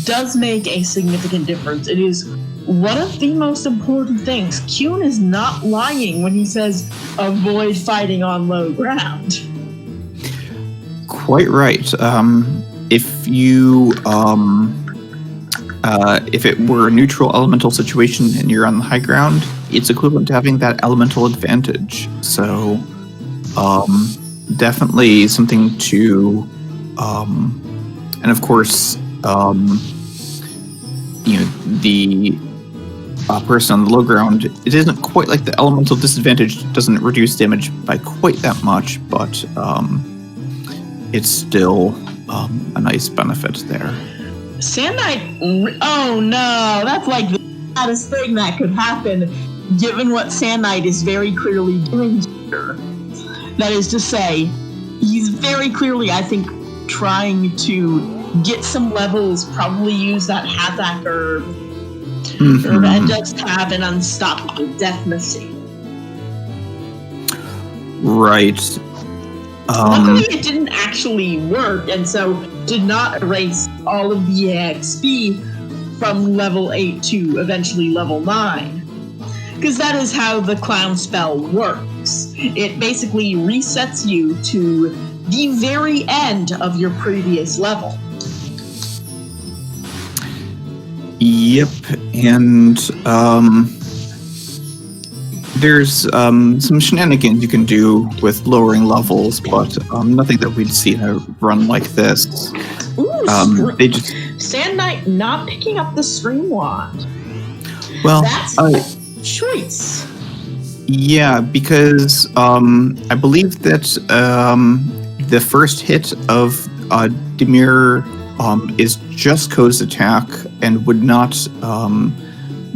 S1: does make a significant difference. It is one of the most important things. Kuhn is not lying when he says, avoid fighting on low ground.
S2: Quite right. If you, if it were a neutral elemental situation and you're on the high ground, it's equivalent to having that elemental advantage. So, definitely something to, and of course, the person on the low ground, it isn't quite like the elemental disadvantage doesn't reduce damage by quite that much, but it's still a nice benefit there.
S1: SandKnight, oh no, that's like the saddest thing that could happen, given what SandKnight is very clearly doing here. That is to say, he's very clearly, I think, trying to get some levels, probably use that Hazak herb, and just have an unstoppable death machine.
S2: Right.
S1: Luckily, it didn't actually work, and so did not erase all of the XP from level 8 to eventually level 9. Because that is how the clown spell works. It basically resets you to the very end of your previous level.
S2: Yep, and there's some shenanigans you can do with lowering levels, but nothing that we'd see in a run like this.
S1: Ooh,
S2: they just
S1: SandKnight not picking up the stream wand.
S2: Well,
S1: that's a choice.
S2: Yeah, because I believe that the first hit of Dimir is just Ko's attack and would not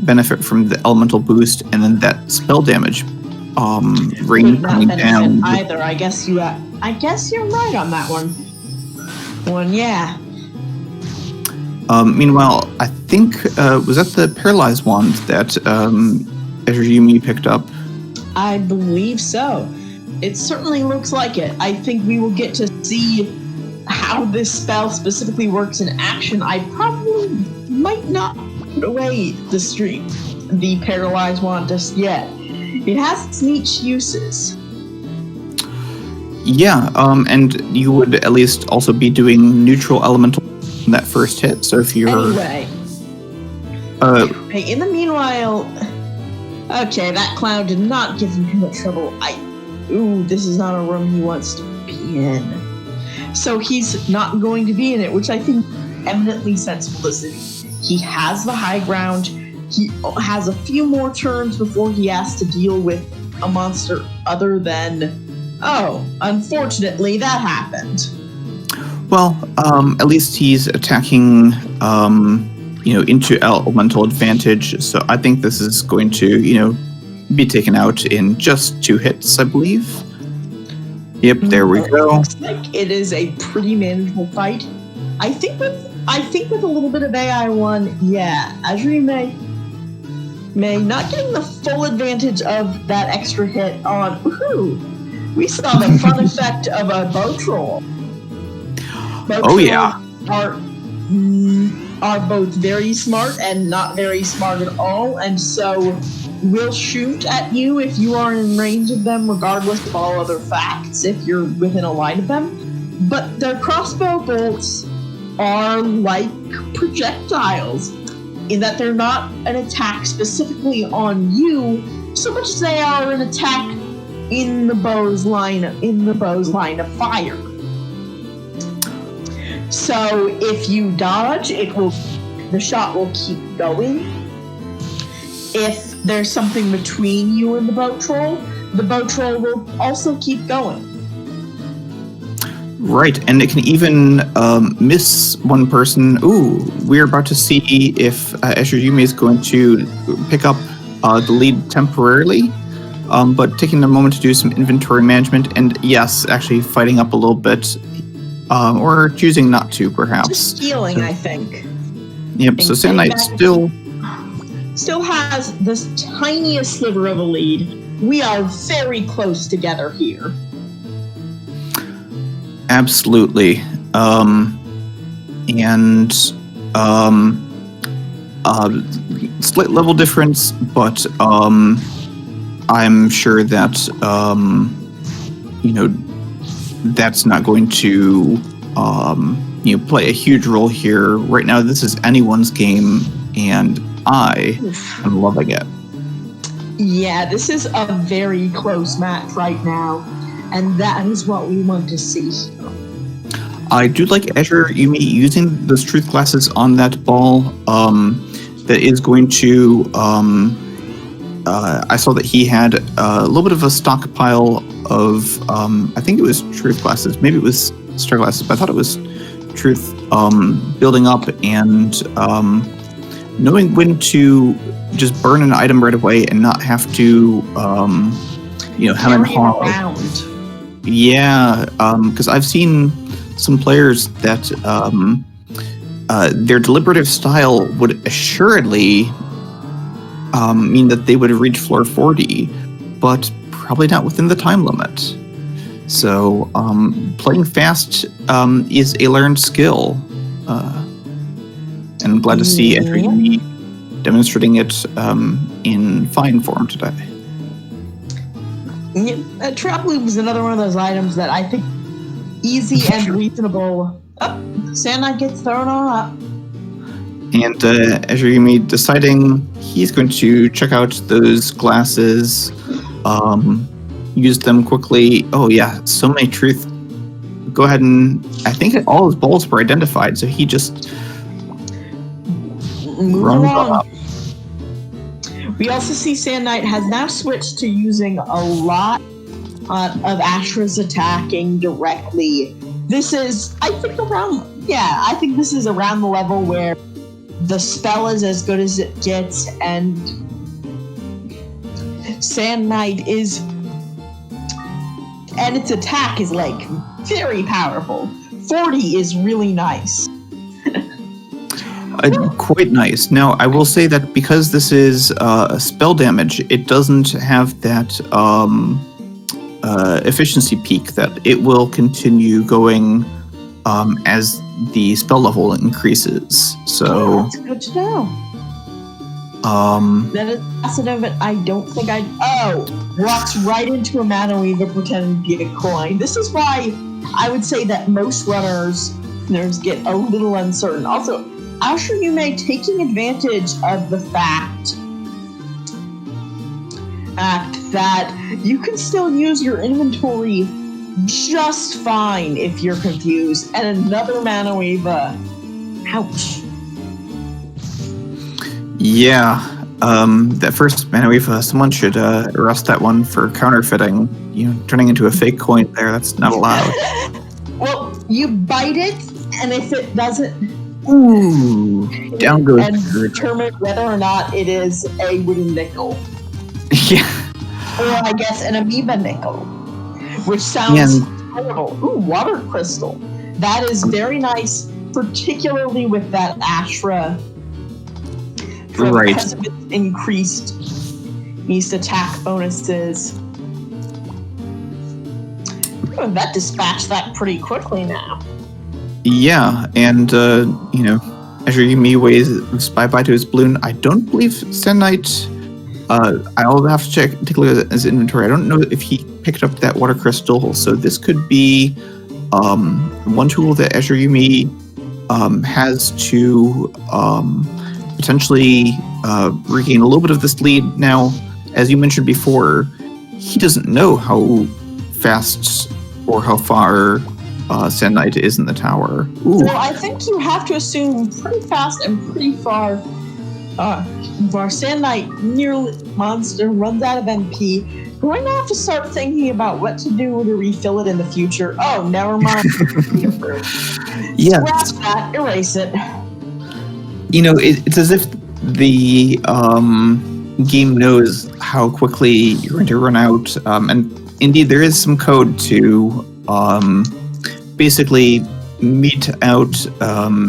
S2: benefit from the elemental boost, and then that spell damage ring
S3: Would not
S2: coming
S3: benefit
S2: down.
S3: either. I guess you're right on that one. Yeah.
S2: Meanwhile, I think was that the paralyzed wand that Azureyume picked up?
S3: I believe so. It certainly looks like it. I think we will get to see how this spell specifically works in action. I probably might not put away the paralyzed wand just yet. It has its niche uses.
S2: Yeah, and you would at least also be doing neutral elemental in that first hit. So if you're
S3: Anyway. Hey, in the meanwhile, okay, that clown did not give him too much trouble. This is not a room he wants to be in. So he's not going to be in it, which I think is eminently sensible decision. He has the high ground. He has a few more turns before he has to deal with a monster other than, unfortunately, that happened.
S2: Well, at least he's attacking, into elemental advantage. So I think this is going to, be taken out in just 2 hits, I believe. Yep, there we go.
S3: Looks like it is a pretty manageable fight. I think with a little bit of AI1, yeah, Azureyume may not getting the full advantage of that extra hit on. We saw the fun effect of a bow troll.
S2: Yeah.
S3: Are both very smart and not very smart at all, and so will shoot at you if you are in range of them, regardless of all other facts, if you're within a line of them. But their crossbow bolts are like projectiles, in that they're not an attack specifically on you, so much as they are an attack in the bow's line of fire. So if you dodge, the shot will keep going. If there's something between you and the boat troll will also keep going.
S2: Right, and it can even miss one person. We're about to see if Azureyume is going to pick up the lead temporarily, but taking a moment to do some inventory management, and yes, actually fighting up a little bit, or choosing not to, perhaps.
S3: Just stealing, I think.
S2: Yep, so SandKnight
S3: still has this tiniest sliver of a lead. We are very close together here.
S2: Absolutely. Slight level difference, but I'm sure that that's not going to play a huge role here. Right now, this is anyone's game, and I am loving it.
S3: Yeah, this is a very close match right now, and that is what we want to see.
S2: I do like Azureyume using those truth glasses on that ball. That is going to. I saw that he had a little bit of a stockpile of. I think it was truth glasses. Maybe it was star glasses, but I thought it was truth. Building up and knowing when to just burn an item right away and not have to, hem and haw
S3: around.
S2: Yeah, because I've seen some players that their deliberative style would assuredly mean that they would have reached floor 40, but probably not within the time limit. So playing fast is a learned skill, and I'm glad to see Azureyume demonstrating it in fine form today.
S3: Yeah, Trap Loop is another one of those items that I think easy and reasonable. SandKnight gets thrown up.
S2: And Azureyume deciding he's going to check out those glasses, use them quickly. Oh yeah, so many truth. Go ahead and I think all his balls were identified, so he just
S3: Move along. We also see SandKnight has now switched to using a lot of Ashra's attacking directly. This is, I think this is around the level where the spell is as good as it gets, and SandKnight is, and its attack is like very powerful. 40 is really nice.
S2: Quite nice. Now, I will say that because this is spell damage, it doesn't have that efficiency peak, that it will continue going as the spell level increases. So
S3: that's good to know. That is positive, but I don't think walks right into a Mana Weaver pretending to be a coin. This is why I would say that most runners get a little uncertain. Also, Azureyume taking advantage of the fact that you can still use your inventory just fine if you're confused, and another Mana Weaver. Ouch.
S2: yeah, that first Mana Weaver, someone should arrest that one for counterfeiting. Turning into a fake coin there, that's not allowed.
S3: Well, you bite it, and if it doesn't,
S2: Ooh, down goes.
S3: And determine whether or not it is a wooden nickel.
S2: Yeah.
S3: Or I guess an amoeba nickel, which sounds terrible. Ooh, water crystal. That is very nice, particularly with that Ashra.
S2: Right.
S3: Because of its increased attack bonuses. Ooh, that dispatched that pretty quickly now.
S2: Yeah, and Azureyume weighs bye to his balloon. I don't believe SandKnight. I'll have to take a look at his inventory. I don't know if he picked up that water crystal, so this could be one tool that Azureyume has to potentially regain a little bit of this lead. Now, as you mentioned before, he doesn't know how fast or how far SandKnight is in the tower. Ooh.
S3: Well, I think you have to assume pretty fast and pretty far. SandKnight nearly monster runs out of MP. We're going to have to start thinking about what to do to refill it in the future. Oh, never mind.
S2: Yeah.
S3: Scratch that. Erase it.
S2: It's as if the game knows how quickly you're going to run out. And indeed, there is some code to basically mete out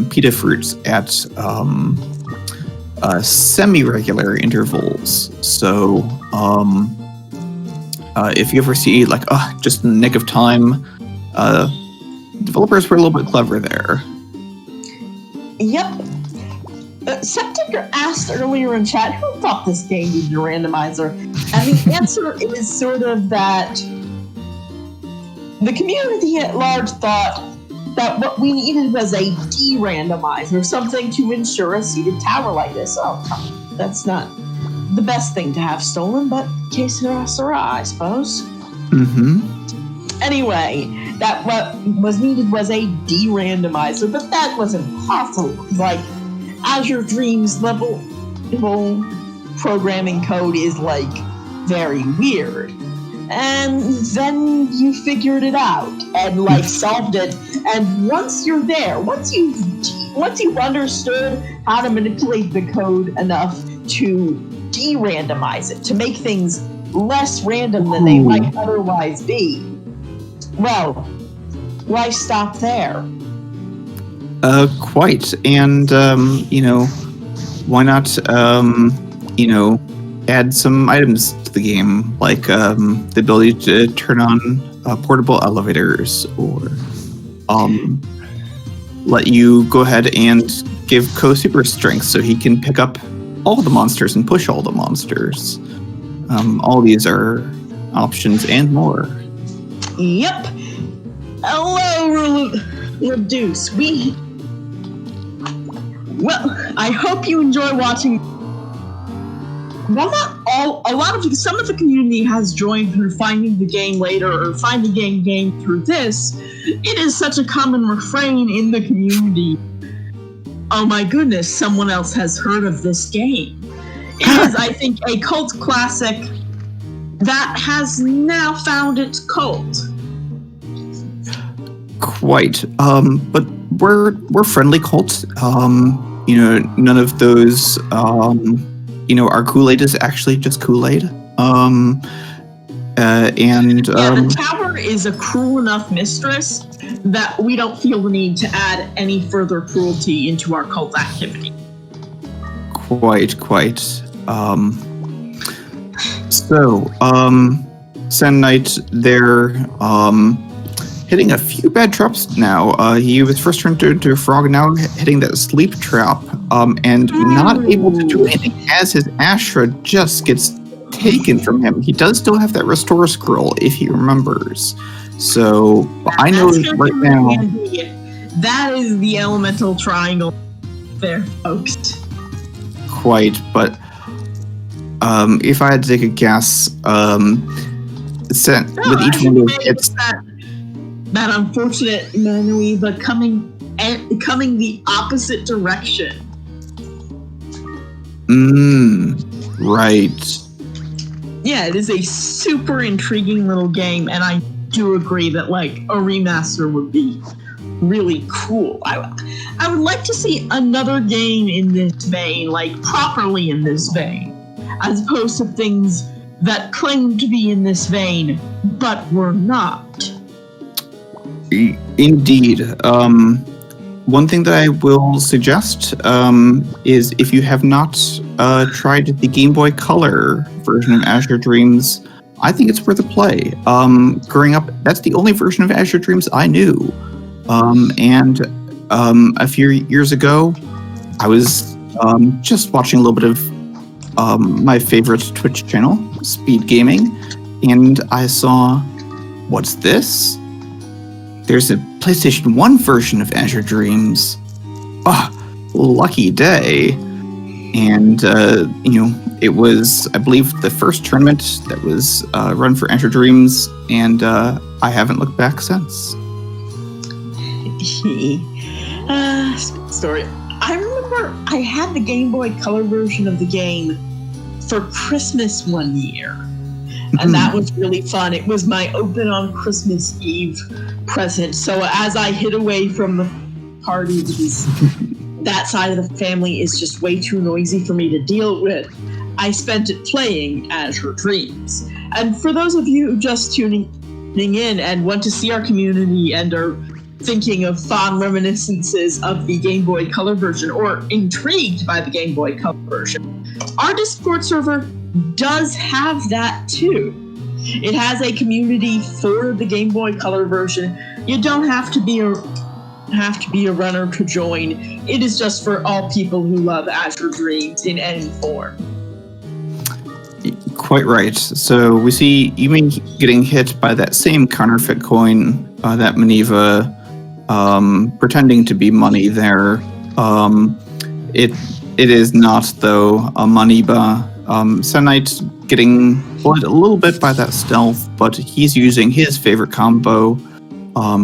S2: pita fruits at semi-regular intervals. So if you ever see just in the nick of time, developers were a little bit clever there.
S3: Yep. Septic asked earlier in chat, who thought this game needed a randomizer? And the answer is sort of that the community at large thought that what we needed was a de-randomizer, something to ensure a seated tower like this. Oh, that's not the best thing to have stolen, but que sera, I suppose.
S2: Mm-hmm.
S3: Anyway, that what was needed was a de-randomizer, but that was impossible. Azure Dreams level programming code is very weird. And then you figured it out and solved it. And once you're there, once you've understood how to manipulate the code enough to de-randomize it, to make things less random than they might otherwise be, well, why stop there?
S2: Quite. And, why not, add some items to the game, like the ability to turn on portable elevators, or let you go ahead and give Ko super strength so he can pick up all the monsters and push all the monsters. All these are options and more.
S3: Yep. Hello, Reduce. Well, I hope you enjoy watching. Well, not all. Some of the community has joined through finding the game later or finding game through this. It is such a common refrain in the community. Oh my goodness, someone else has heard of this game. It is, I think, a cult classic that has now found its cult.
S2: Quite. But we're friendly cult. None of those. Our Kool-Aid is actually just Kool-Aid.
S3: The tower is a cruel enough mistress that we don't feel the need to add any further cruelty into our cult activity.
S2: Quite. SandKnight, they're hitting a few bad traps now. He was first turned into a frog, now hitting that sleep trap, and not able to do anything as his Astra just gets taken from him. He does still have that restore scroll, if he remembers. So I know right now.
S3: That is the elemental triangle there, folks.
S2: Quite, but if I had to take a guess, with each one of those hits,
S3: that unfortunate Manueva coming the opposite direction.
S2: Right.
S3: Yeah, it is a super intriguing little game, and I do agree that like a remaster would be really cool. I would like to see another game in this vein, like properly in this vein, as opposed to things that claim to be in this vein but were not.
S2: Indeed. One thing that I will suggest is if you have not tried the Game Boy Color version of Azure Dreams, I think it's worth a play. Growing up, that's the only version of Azure Dreams I knew. And a few years ago, I was just watching a little bit of my favorite Twitch channel, SpeedGaming, and I saw, what's this? There's a PlayStation 1 version of Azure Dreams. Lucky day. And, it was, I believe, the first tournament that was run for Azure Dreams, and I haven't looked back since.
S3: Story. I remember I had the Game Boy Color version of the game for Christmas one year. And that was really fun. It was my open on Christmas Eve present. So as I hid away from the party because that side of the family is just way too noisy for me to deal with, I spent it playing Azure Dreams. And for those of you just tuning in and want to see our community and are thinking of fond reminiscences of the Game Boy Color version or intrigued by the Game Boy Color version, our Discord server does have that too. It has a community for the Game Boy Color version. You don't have to be a runner to join. It is just for all people who love Azure Dreams in any form.
S2: Quite right. So we see Yume getting hit by that same counterfeit coin, that Maneva pretending to be money there. It is not, though, a Maniba. SandKnight getting bullied a little bit by that stealth, but he's using his favorite combo.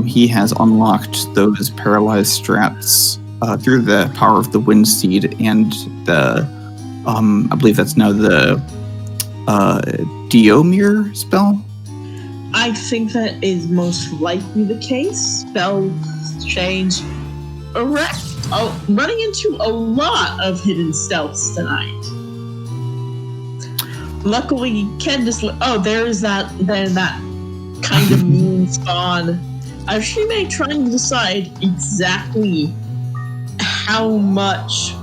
S2: He has unlocked those paralyzed strats through the power of the Wind Seed and the, I believe that's now the Diomir spell?
S3: I think that is most likely the case. Spell change. Running into a lot of hidden stealths tonight. Luckily, Candice. There's that kind of mean spawn. She may trying to decide exactly how much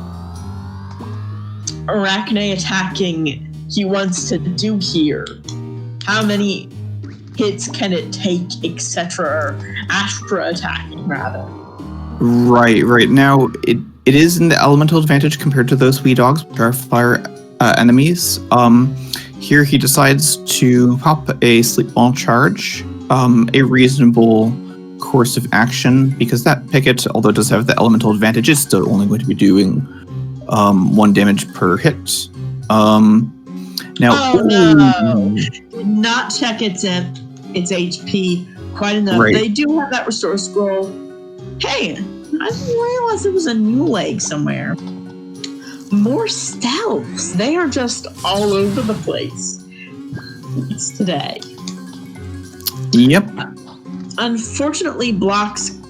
S3: Arachne attacking he wants to do here. How many hits can it take, etc. Astra attacking, rather.
S2: Right. Now, it is in the elemental advantage compared to those wee dogs, which are fire enemies. Here he decides to pop a sleep ball charge, a reasonable course of action, because that picket, although it does have the elemental advantage, is still only going to be doing 1 damage per hit.
S3: No! Did not check its HP quite enough.
S2: Right.
S3: They do have that restore scroll. Hey, I didn't realize there was a new leg somewhere. more stealths. They are just all over the place. It's today.
S2: Yep.
S3: Unfortunately, blocks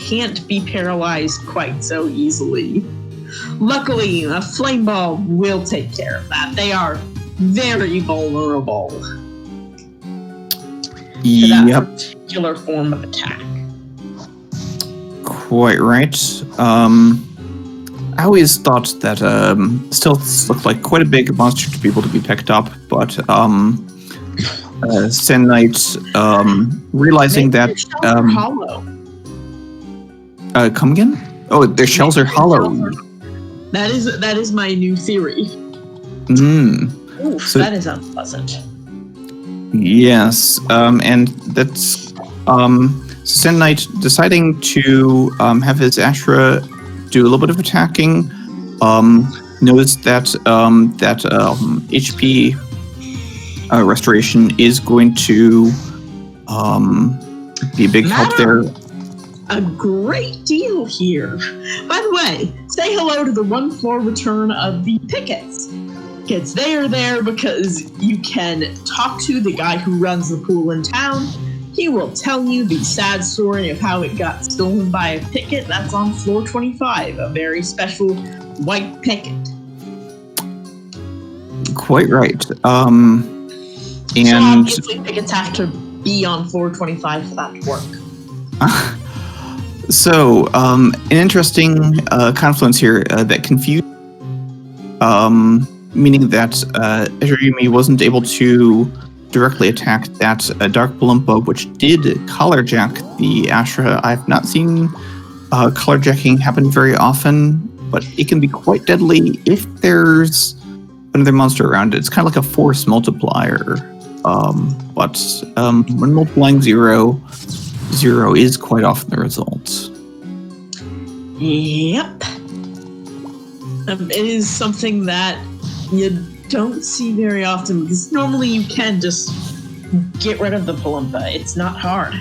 S3: can't be paralyzed quite so easily. Luckily, a flame ball will take care of that. They are very vulnerable to that particular form of attack.
S2: Quite right. I always thought that stealths looked like quite a big monster to be able to be picked up, but SandKnight, realizing that
S3: are hollow.
S2: Come again? Oh, their shells are hollow.
S3: That is my new theory. Oof,
S2: So-
S3: that is unpleasant.
S2: Yes, and that's SandKnight deciding to have his Ashra do a little bit of attacking. Knows that HP restoration is going to be a big help there.
S3: A great deal here. By the way, say hello to the one floor return of the pickets. They are there because you can talk to the guy who runs the pool in town. He will tell you the sad story of how it got stolen by a picket. That's on floor 25, a very special white picket.
S2: Quite right.
S3: So
S2: And
S3: obviously pickets have to be on floor 25 for that to work.
S2: so an interesting confluence here that confused, meaning that Azureyume wasn't able to directly attack that Dark Balumpa, which did colorjack the Ashra. I've not seen colorjacking happen very often, but it can be quite deadly if there's another monster around it. It's kind of like a force multiplier. But when multiplying 0 is quite often the result.
S3: Yep. It is something that you don't see very often because normally you can just get rid of the Balumpa. It's not hard.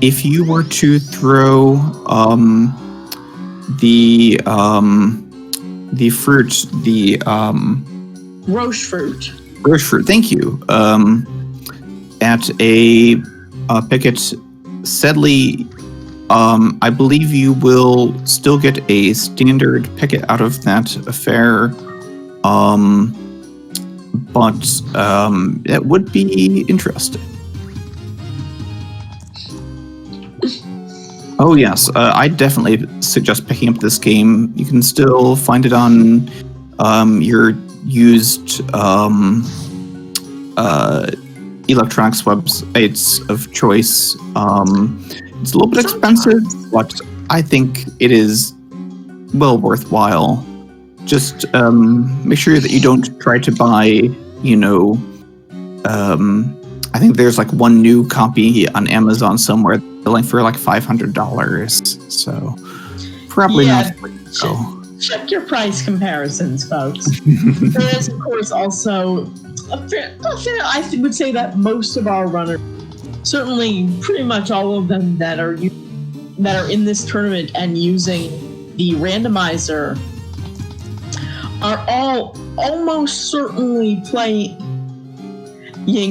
S2: If you were to throw the fruit, the
S3: Roche fruit.
S2: Roche fruit, thank you, at a picket, sadly, I believe you will still get a standard picket out of that affair, but it would be interesting. Oh yes, I definitely suggest picking up this game. You can still find it on your used electronics websites of choice. It's a little bit expensive, but I think it is well worthwhile. Just make sure that you don't try to buy, I think there's like one new copy on Amazon somewhere selling for like $500. So probably not.
S3: Check your price comparisons, folks. There is, of course, also I would say that most of our runners, certainly pretty much all of them that are in this tournament and using the randomizer, are all almost certainly playing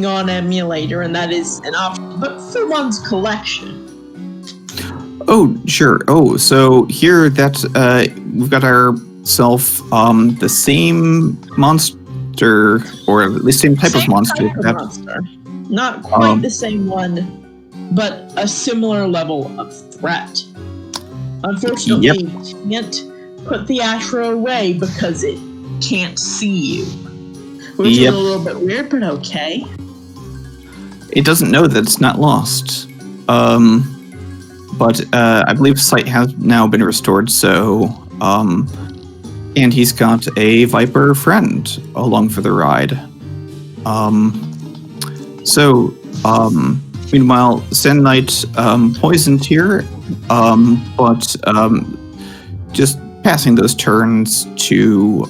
S3: on emulator, and that is an option, but for one's collection.
S2: Oh, sure. Oh, so here we've got ourselves the same monster, or at least same type of monster.
S3: Monster. Not quite the same one, but a similar level of threat. Unfortunately, you can't put the Ashra away because it can't see you. Which is a little bit weird, but okay.
S2: It doesn't know that it's not lost. But I believe sight has now been restored, so and he's got a Viper friend along for the ride. Meanwhile, SandKnight poisoned here, but just passing those turns to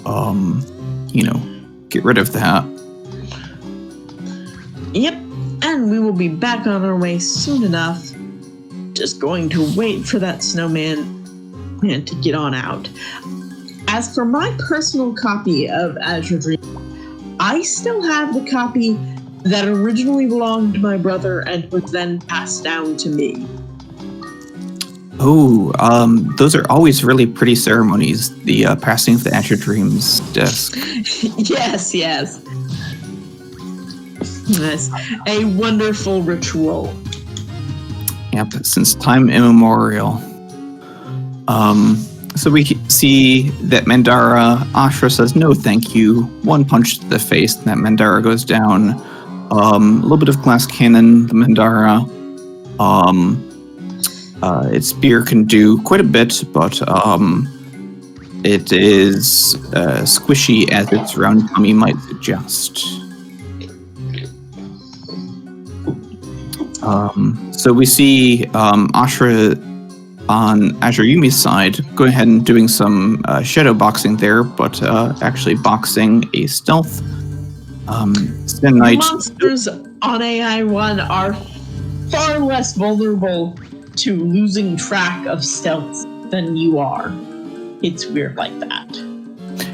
S2: get rid of that.
S3: Yep, and we will be back on our way soon enough just going to wait for that snowman to get on out. As for my personal copy of Azure Dream, I still have the copy that originally belonged to my brother and was then passed down to me.
S2: Oh, those are always really pretty ceremonies, the passing of the Azure Dreams disc.
S3: Yes. Yes, a wonderful ritual.
S2: Yep, since time immemorial. So we see that Mandara, Ashra says, no thank you. One punch to the face, and that Mandara goes down. A little bit of glass cannon, the Mandara. Its spear can do quite a bit, but it is squishy as its round tummy might suggest. So we see Ashra on Azureyume's side going ahead and doing some shadow boxing there, but actually boxing a stealth. SandKnight.
S3: Monsters on AI1 are far less vulnerable to losing track of stealth than you are. It's weird like that.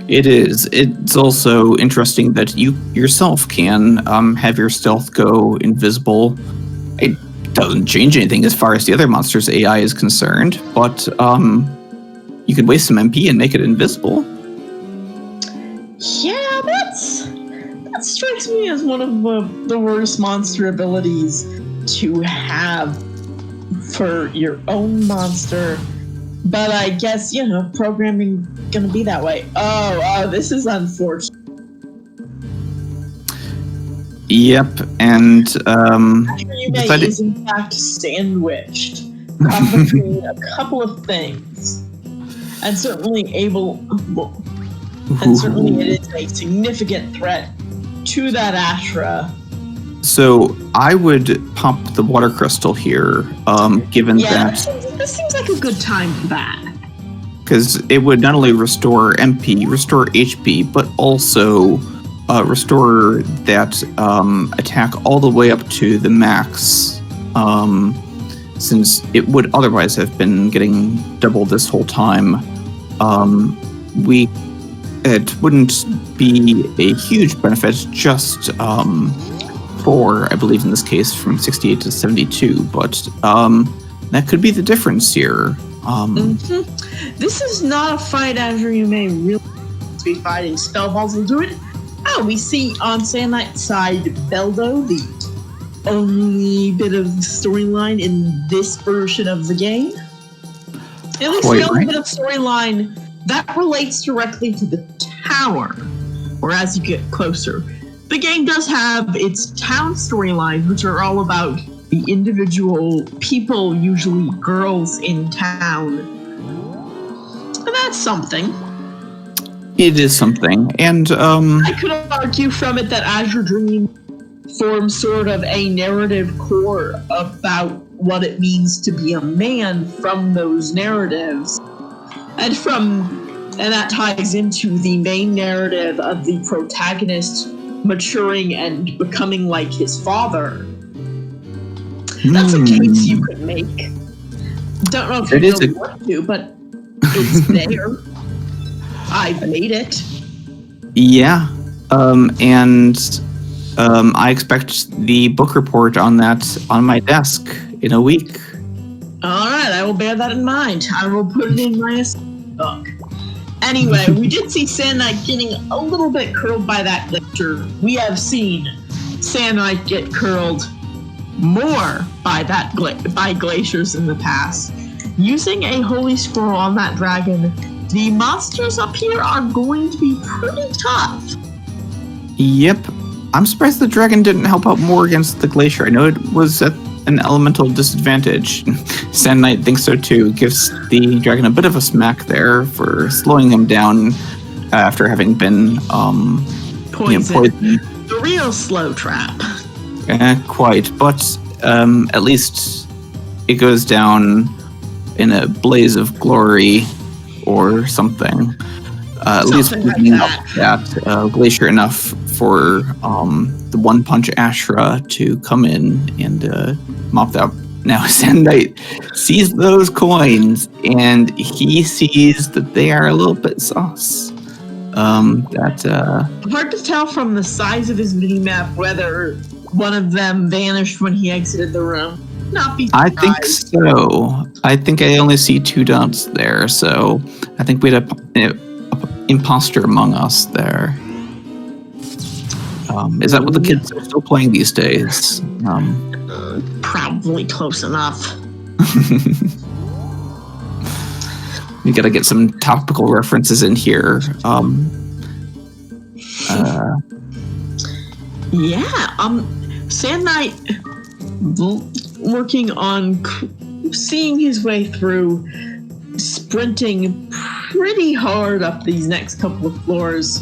S2: It is. It's also interesting that you yourself can have your stealth go invisible. It doesn't change anything as far as the other monster's AI is concerned, but you could waste some MP and make it invisible.
S3: Yeah, that strikes me as one of the worst monster abilities to have for your own monster. But I guess, programming gonna be that way. Oh, this is unfortunate.
S2: Yep, and
S3: Azureyume is in fact sandwiched between a couple of things, and certainly it is a significant threat to that Ashra.
S2: So I would pop the water crystal here, given that
S3: this seems like a good time for that.
S2: Because it would not only restore MP, restore HP, but also restore that attack all the way up to the max, since it would otherwise have been getting double this whole time. It wouldn't be a huge benefit, just for, I believe in this case, from 68 to 72, but that could be the difference here.
S3: This is not a fight Azureyume really needs to be fighting. Spellballs will do it. Oh, we see on SandKnight's side Beldo, the only bit of storyline in this version of the game. At least the only bit of storyline that relates directly to the tower, or as you get closer. The game does have its town storylines, which are all about the individual people, usually girls in town. And that's something.
S2: It is something, and
S3: I could argue from it that Azure Dream forms sort of a narrative core about what it means to be a man from those narratives. And that ties into the main narrative of the protagonist maturing and becoming like his father. That's a case you could make. Don't know if you really want to, but it's there. I've made it.
S2: Yeah, and I expect the book report on that on my desk in a week.
S3: All right, I will bear that in mind. I will put it in my book. Anyway, we did see SandKnight getting a little bit curled by that glacier. We have seen SandKnight get curled more by by glaciers in the past. Using a holy scroll on that dragon, the monsters up here are going to be pretty tough.
S2: Yep. I'm surprised the dragon didn't help out more against the glacier. I know it was at an elemental disadvantage. SandKnight thinks so too. Gives the dragon a bit of a smack there for slowing him down after having been poisoned.
S3: The real slow trap.
S2: Quite, but at least it goes down in a blaze of glory or something. At least
S3: like
S2: that glacier enough for the one punch Ashra to come in and mop that Now, SandKnight sees those coins, and he sees that they are a little bit sus.
S3: Hard to tell from the size of his minimap whether one of them vanished when he exited the room. Not be surprised.
S2: I think so. I think I only see 2 dots there, so I think we had an imposter among us there. Is that what the kids are still playing these days?
S3: Probably close enough.
S2: We gotta get some topical references in here.
S3: SandKnight working on seeing his way through, sprinting pretty hard up these next couple of floors.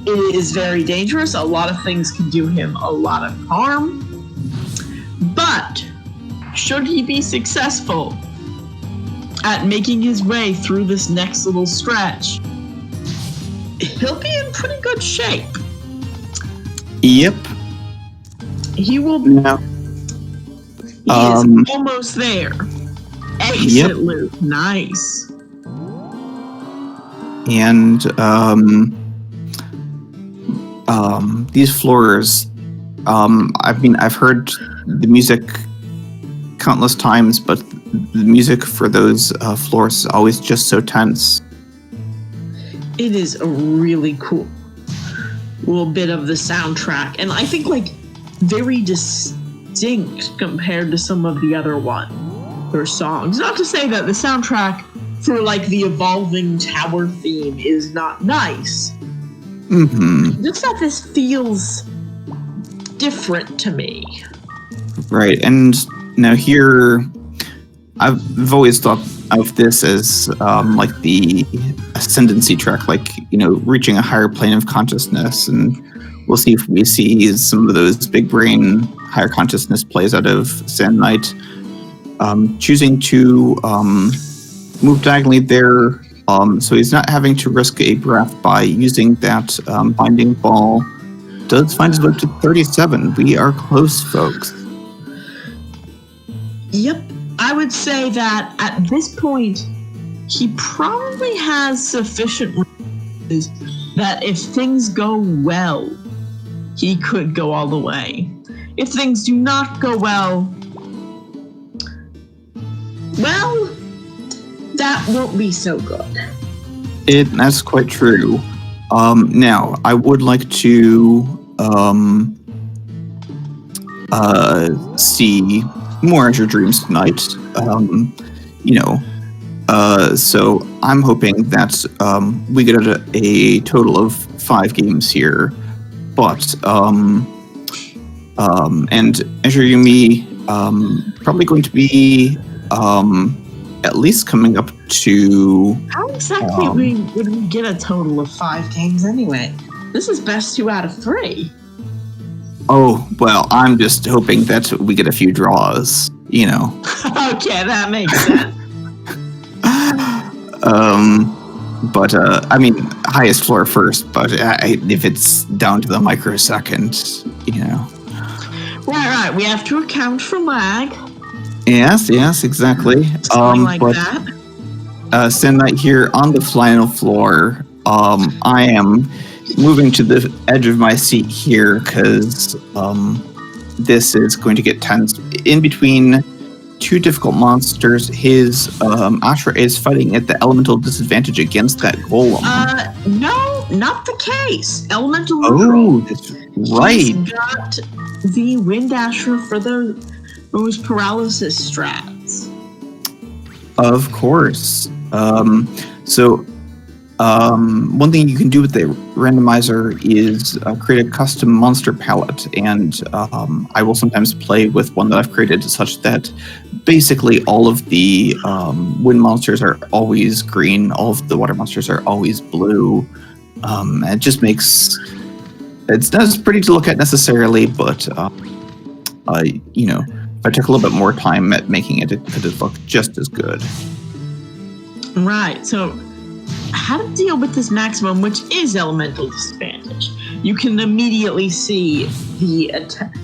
S3: It is very dangerous. A lot of things can do him a lot of harm. But should he be successful at making his way through this next little stretch, he'll be in pretty good shape.
S2: Yep.
S3: He will be.
S2: No.
S3: He is almost there. Exit loop. Nice.
S2: And these floors, I've heard the music countless times, but the music for those floors is always just so tense.
S3: It is a really cool little bit of the soundtrack, and I think very distinct compared to some of the other songs. Not to say that the soundtrack for the evolving tower theme is not nice.
S2: Mm-hmm.
S3: Just that this feels different to me.
S2: Right, and now here, I've always thought of this as the ascendancy track, reaching a higher plane of consciousness, and we'll see if we see some of those big brain higher consciousness plays out of SandKnight, choosing to move diagonally there, so he's not having to risk a breath by using that binding ball. Does find his way to 37. We are close, folks.
S3: Yep. I would say that at this point, he probably has sufficient resources that if things go well, he could go all the way. If things do not go well, that won't be so good.
S2: That's quite true. Now, I would like to see more Azure Dreams tonight. So I'm hoping that we get a total of 5 games here. But and Azureyume probably going to be at least coming up to.
S3: How exactly would we get a total of 5 games anyway? This is best 2 out of 3.
S2: Oh, well, I'm just hoping that we get a few draws,
S3: Okay, that makes sense.
S2: Highest floor first, but if it's down to the microsecond,
S3: Right, we have to account for lag.
S2: Yes, exactly.
S3: That.
S2: SandKnight here on the final floor. I am moving to the edge of my seat here because this is going to get tense. In between 2 difficult monsters, his Ashra is fighting at the elemental disadvantage against that golem.
S3: No, not the case. Elemental.
S2: Oh, that's right.
S3: He's got the Wind Ashra for those paralysis strats.
S2: Of course. One thing you can do with the randomizer is create a custom monster palette, and I will sometimes play with one that I've created such that basically all of the wind monsters are always green, all of the water monsters are always blue. It just makes it's not as pretty to look at necessarily, but if I took a little bit more time at making it, it could look just as good.
S3: Right. So, how to deal with this maximum, which is elemental disadvantage? You can immediately see the attack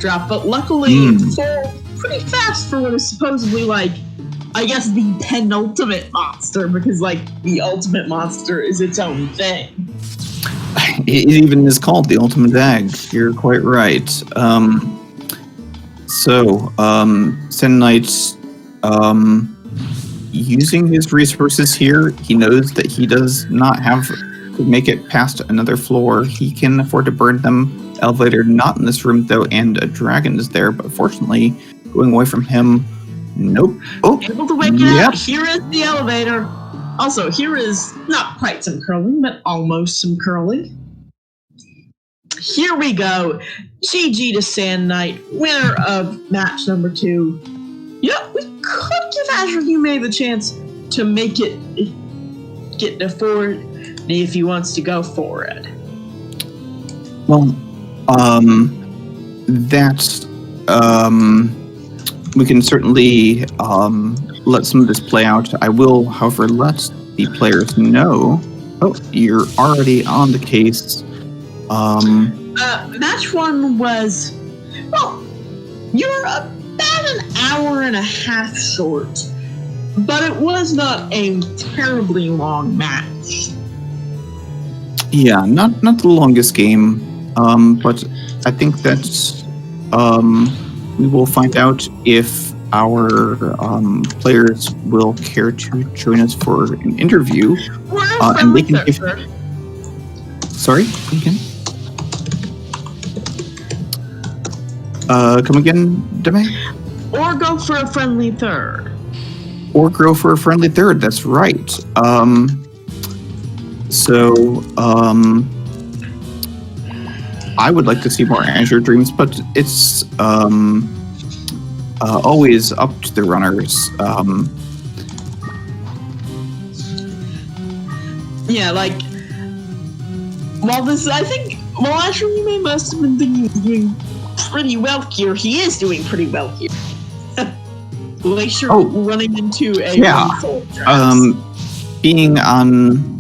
S3: drop, but luckily for pretty fast for what is supposedly like, I guess, the penultimate monster, because like the ultimate monster is its own thing.
S2: It even is called the Ultimate Egg. You're quite right. SandKnight, using his resources here, he knows that he does not have to make it past another floor. He can afford to burn them. Elevator not in this room though, and a dragon is there, but fortunately, going away from him, nope. Oh,
S3: Able to wake it up. Here is the elevator. Also, here is not quite some curling, but almost some curling. Here we go. GG to SandKnight, winner of match number 2. You know, we could give Azureyume the chance to make it get to forward if he wants to go for it.
S2: Well, that's we can certainly let some of this play out. I will, however, let the players know. Oh, you're already on the case.
S3: Match 1 was, well, you're about an hour and a half short, but it was not a terribly long match.
S2: Yeah, not the longest game, but I think that we will find out if our players will care to join us for an interview, and they can give. Sorry, come again. Come again, Deme?
S3: Or go for a friendly third.
S2: Or go for a friendly third. That's right. I would like to see more Azure Dreams, but it's always up to the runners.
S3: Yeah, like, while Azureyume must have been thinking he's doing pretty well here, he is doing pretty well here. Glacier running into a
S2: being on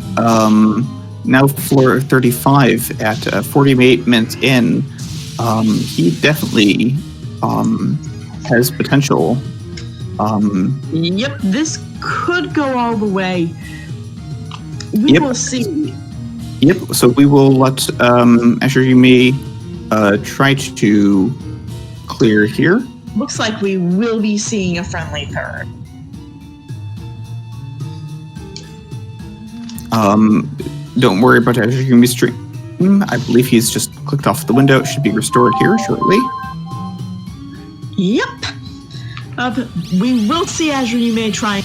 S2: now floor 35 at 48 minutes in, he definitely has potential.
S3: Yep, this could go all the way. We will see.
S2: Yep, so we will let Azureyume try to clear here.
S3: Looks like we will be seeing a friendly third.
S2: Don't worry about Azureyume's stream. I believe he's just clicked off the window. It should be restored here shortly.
S3: Yep. We will see Azureyume try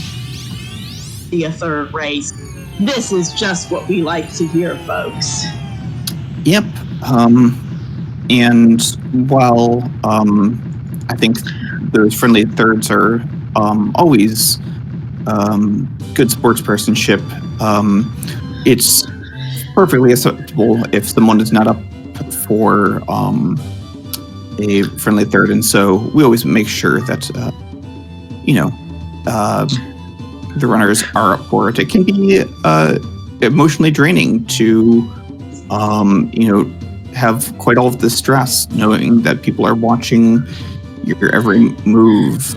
S3: a third race. This is just what we like to hear, folks.
S2: Yep. And while I think those friendly thirds are always good sportspersonship, it's perfectly acceptable if someone is not up for a friendly third, and so we always make sure that the runners are up for it. It can be emotionally draining to have quite all of the stress knowing that people are watching your every move.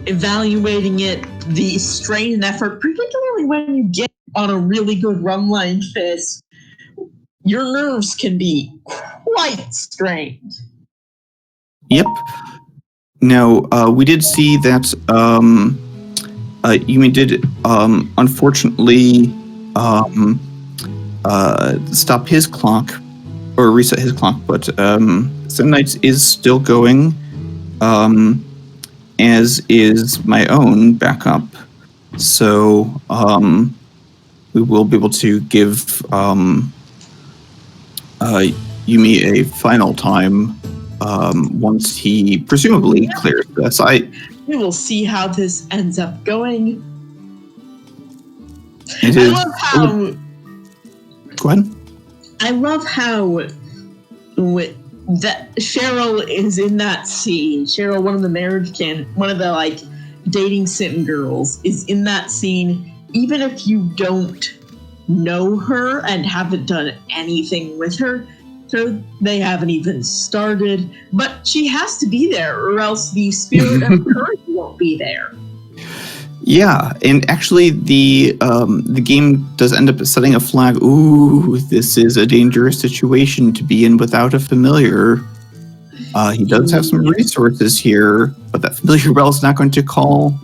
S3: Evaluating it, the strain and effort, particularly when you get on a really good run line fist, your nerves can be quite strained.
S2: Yep. Now, we did see that Yume did unfortunately stop his clock, or reset his clock, but SandKnight is still going, as is my own backup. So we will be able to give Yume a final time once he presumably clears this.
S3: We will see how this ends up going.
S2: Go ahead.
S3: I love how that Cheryl is in that scene. Cheryl, one of the dating sim girls, is in that scene. Even if you don't know her and haven't done anything with her, So they haven't even started, but she has to be there, or else the spirit of courage won't be there.
S2: Yeah, and actually, the game does end up setting a flag. Ooh, this is a dangerous situation to be in without a familiar. He does have some resources here, but that familiar bell is not going to call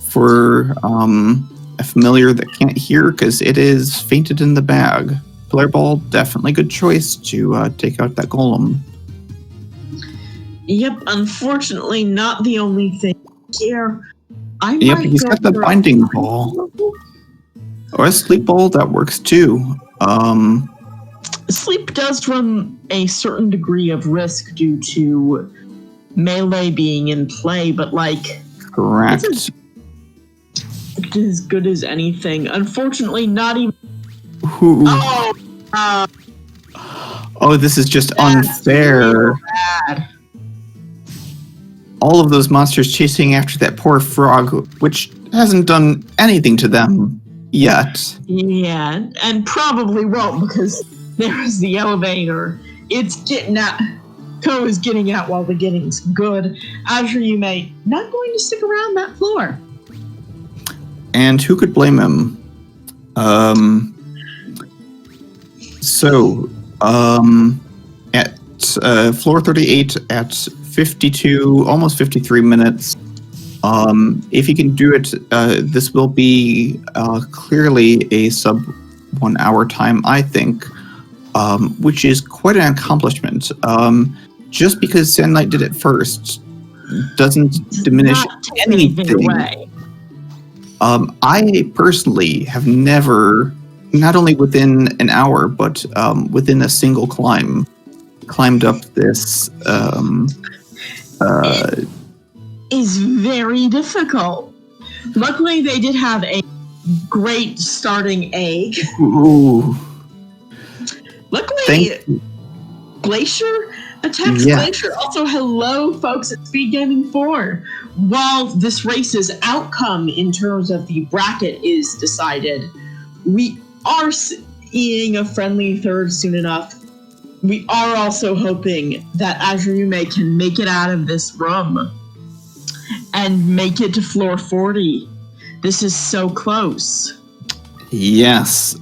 S2: for a familiar that can't hear because it is fainted in the bag. Pillar ball, definitely good choice to take out that golem.
S3: Yep, unfortunately, not the only thing here.
S2: Yep, he's got the binding ball. Or a sleep ball, that works too.
S3: Sleep does run a certain degree of risk due to melee being in play, but
S2: correct.
S3: It's as good as anything. Unfortunately, not even.
S2: Ooh. Oh, this is just unfair.
S3: Bad.
S2: All of those monsters chasing after that poor frog, which hasn't done anything to them yet.
S3: Yeah, and probably won't because there's the elevator. It's getting out. Ko is getting out while the getting's good. Azureyume not going to stick around that floor.
S2: And who could blame him? At floor 38 at 52, almost 53 minutes. If he can do it, this will be clearly a sub 1 hour time, I think, which is quite an accomplishment. Just because SandKnight did it first doesn't diminish anything.
S3: Away.
S2: I personally have never, not only within an hour, but within a single climb, climbed up this.
S3: It is very difficult. Luckily, they did have a great starting egg.
S2: Ooh.
S3: Luckily, Glacier attacks Glacier. Also, hello, folks at SpeedGaming 4. While this race's outcome in terms of the bracket is decided, we are seeing a friendly third soon enough. We are also hoping that Azureyume can make it out of this room and make it to floor 40. This is so close.
S2: Yes.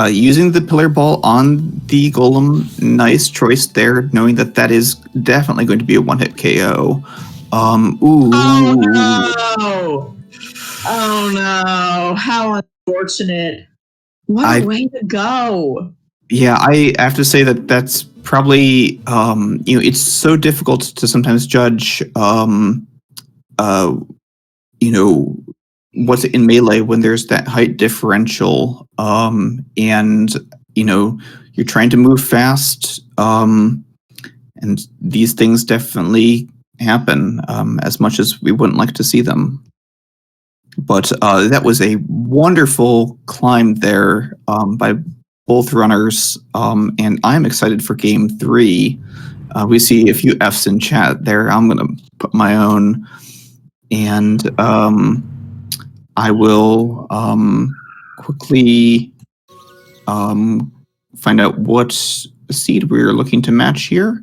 S2: Using the pillar ball on the golem, nice choice there, knowing that that is definitely going to be a one-hit KO. Ooh.
S3: Oh no! Oh no! How unfortunate. What a way to go.
S2: Yeah, I have to say that that's probably, it's so difficult to sometimes judge, what's in melee when there's that height differential, and, you're trying to move fast, and these things definitely happen, as much as we wouldn't like to see them. But that was a wonderful climb there by both runners, and I'm excited for game 3. We see a few F's in chat there. I'm going to put my own, and I will quickly find out what seed we're looking to match here.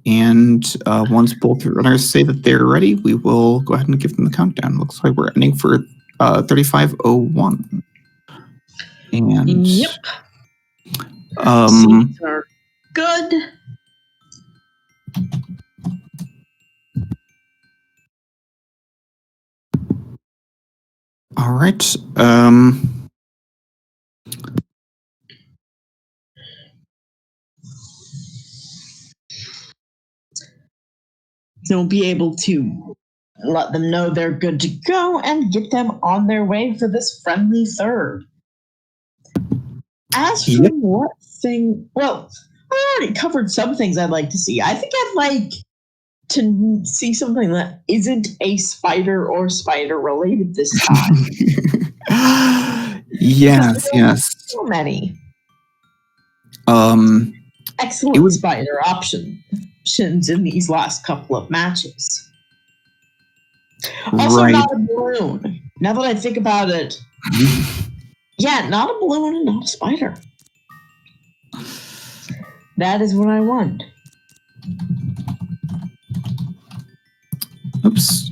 S2: And once both runners say that they're ready, we will go ahead and give them the countdown. Looks like we're ending for 35:01. And
S3: yep. Seeds are good.
S2: All right.
S3: They'll be able to let them know they're good to go and get them on their way for this friendly third. As for what thing, well, I already covered some things I'd like to see. I think I'd like to see something that isn't a spider or spider related this time.
S2: Yes.
S3: So many.
S2: Excellent
S3: spider options in these last couple of matches. Also, not a balloon. Now that I think about it, yeah, not a balloon and not a spider. That is what I want.
S2: Oops.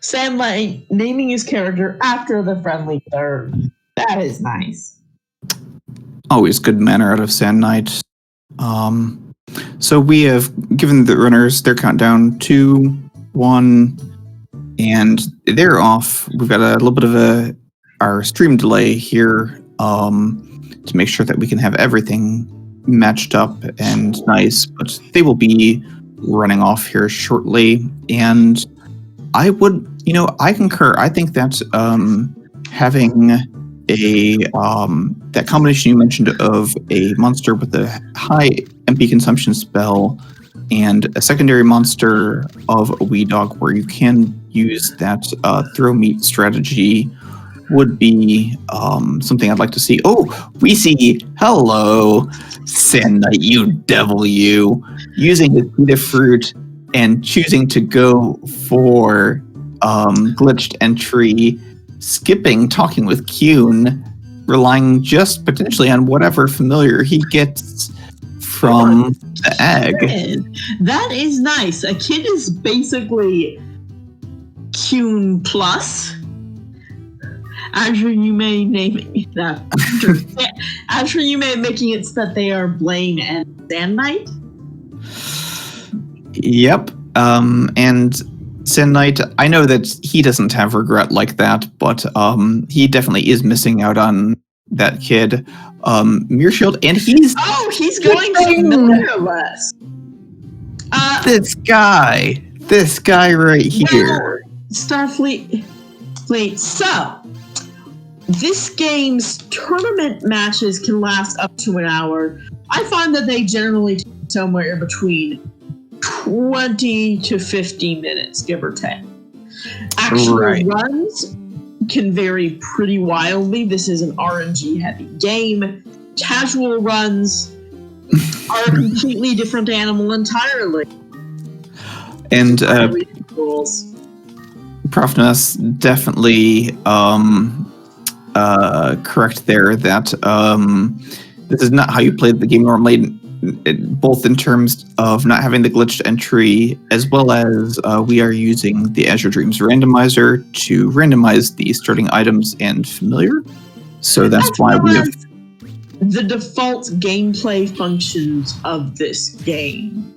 S3: SandKnight naming his character after the friendly third. That is nice.
S2: Always good manner out of SandKnight. So we have given the runners their countdown 2, 1, and they're off. We've got a little bit of our stream delay here to make sure that we can have everything matched up and nice, but they will be running off here shortly. And I would, I concur. I think that having that combination you mentioned of a monster with a high MP consumption spell and a secondary monster of a wee dog where you can use that throw meat strategy would be something I'd like to see. Oh, we see, hello, SandKnight, you devil, you, using the Vita fruit and choosing to go for glitched entry, skipping talking with Kuhn, relying just potentially on whatever familiar he gets from the egg.
S3: That is nice. A kid is basically Kuhn plus. Azureyume naming that. Azureyume making it so that they are Blaine and SandKnight.
S2: Yep. And SandKnight, I know that he doesn't have regret like that, but he definitely is missing out on that kid. Mearshield, and he's
S3: going familiarless.
S2: This guy right here.
S3: Starfleet. Wait, so this game's tournament matches can last up to an hour. I find that they generally take somewhere between 20 to 50 minutes, give or take. Actual runs can vary pretty wildly. This is an RNG heavy game. Casual runs are a completely different animal entirely.
S2: And Profness definitely correct there that this is not how you play the game normally, both in terms of not having the glitched entry as well as we are using the Azure Dreams randomizer to randomize the starting items and familiar. So that's why we have
S3: the default gameplay functions of this game.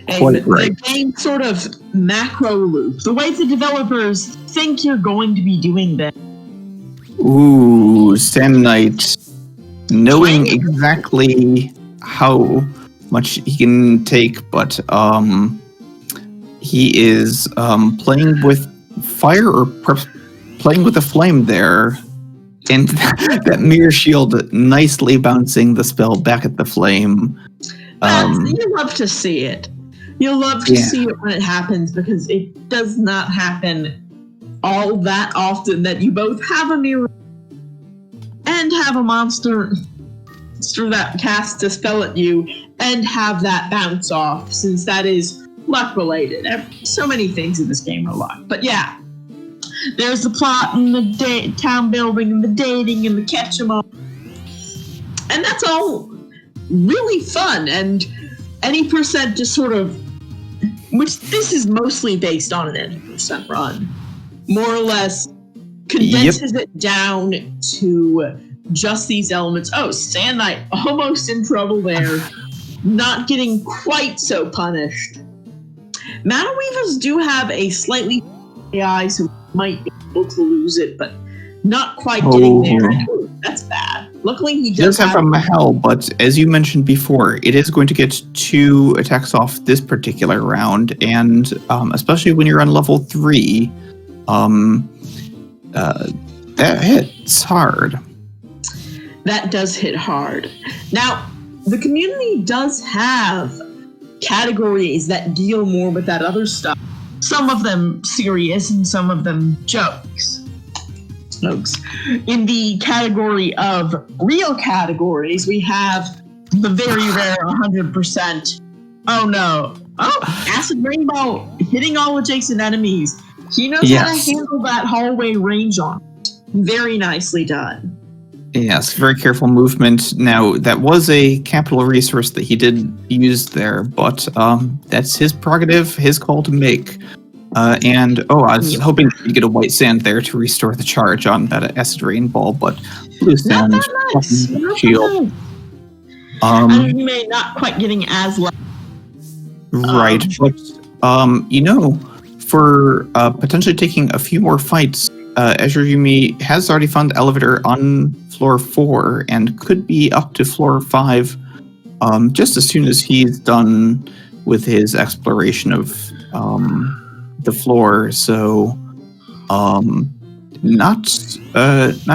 S3: And the game sort of macro loop, the way the developers think you're going to be doing that.
S2: Ooh, SandKnight, knowing exactly how much he can take, but he is playing with fire or playing with a flame there. And that mirror shield nicely bouncing the spell back at the flame.
S3: You love to see it. You'll love to see it when it happens, because it does not happen all that often that you both have a mirror and have a monster that casts a spell at you and have that bounce off, since that is luck related. So many things in this game are luck. But yeah, there's the plot and the town building and the dating and the catch 'em all. And that's all really fun. And any percent just sort of, which this is mostly based on an 80% run, more or less condenses it down to just these elements. Oh, SandKnight almost in trouble there, not getting quite so punished. Mana Weavers do have a slightly AI, so might be able to lose it, but not quite getting there. Ooh, that's bad. Luckily, he does
S2: have a Mahel, but as you mentioned before, it is going to get 2 attacks off this particular round, and especially when you're on level 3, that hits hard.
S3: That does hit hard. Now, the community does have categories that deal more with that other stuff. Some of them serious and some of them jokes. In the category of real categories, we have the very rare 100%. Oh no. Oh, Acid Rainbow hitting all adjacent enemies. He knows how to handle that hallway range on it. Very nicely done.
S2: Yes, very careful movement. Now, that was a capital resource that he did use there, but that's his prerogative, his call to make. I was hoping you get a white sand there to restore the charge on that acid rain ball, but blue sand, shield.
S3: And you may not quite getting as low.
S2: Right, but for potentially taking a few more fights, Azureyume has already found the elevator on floor 4 and could be up to floor 5 just as soon as he's done with his exploration of the floor. So not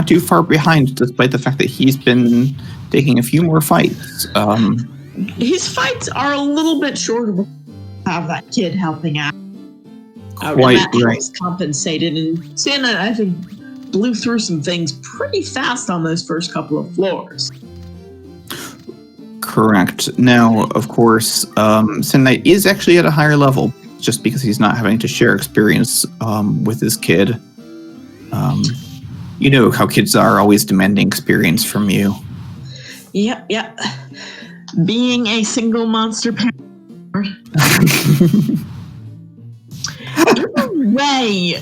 S2: too far behind, despite the fact that he's been taking a few more fights.
S3: His fights are a little bit shorter to have that kid helping out.
S2: Quite right.
S3: Was compensated, and SandKnight, I think, blew through some things pretty fast on those first couple of floors.
S2: Correct. Now, of course, SandKnight is actually at a higher level, just because he's not having to share experience with his kid. You know how kids are, always demanding experience from you.
S3: Yep. Being a single monster parent. Way.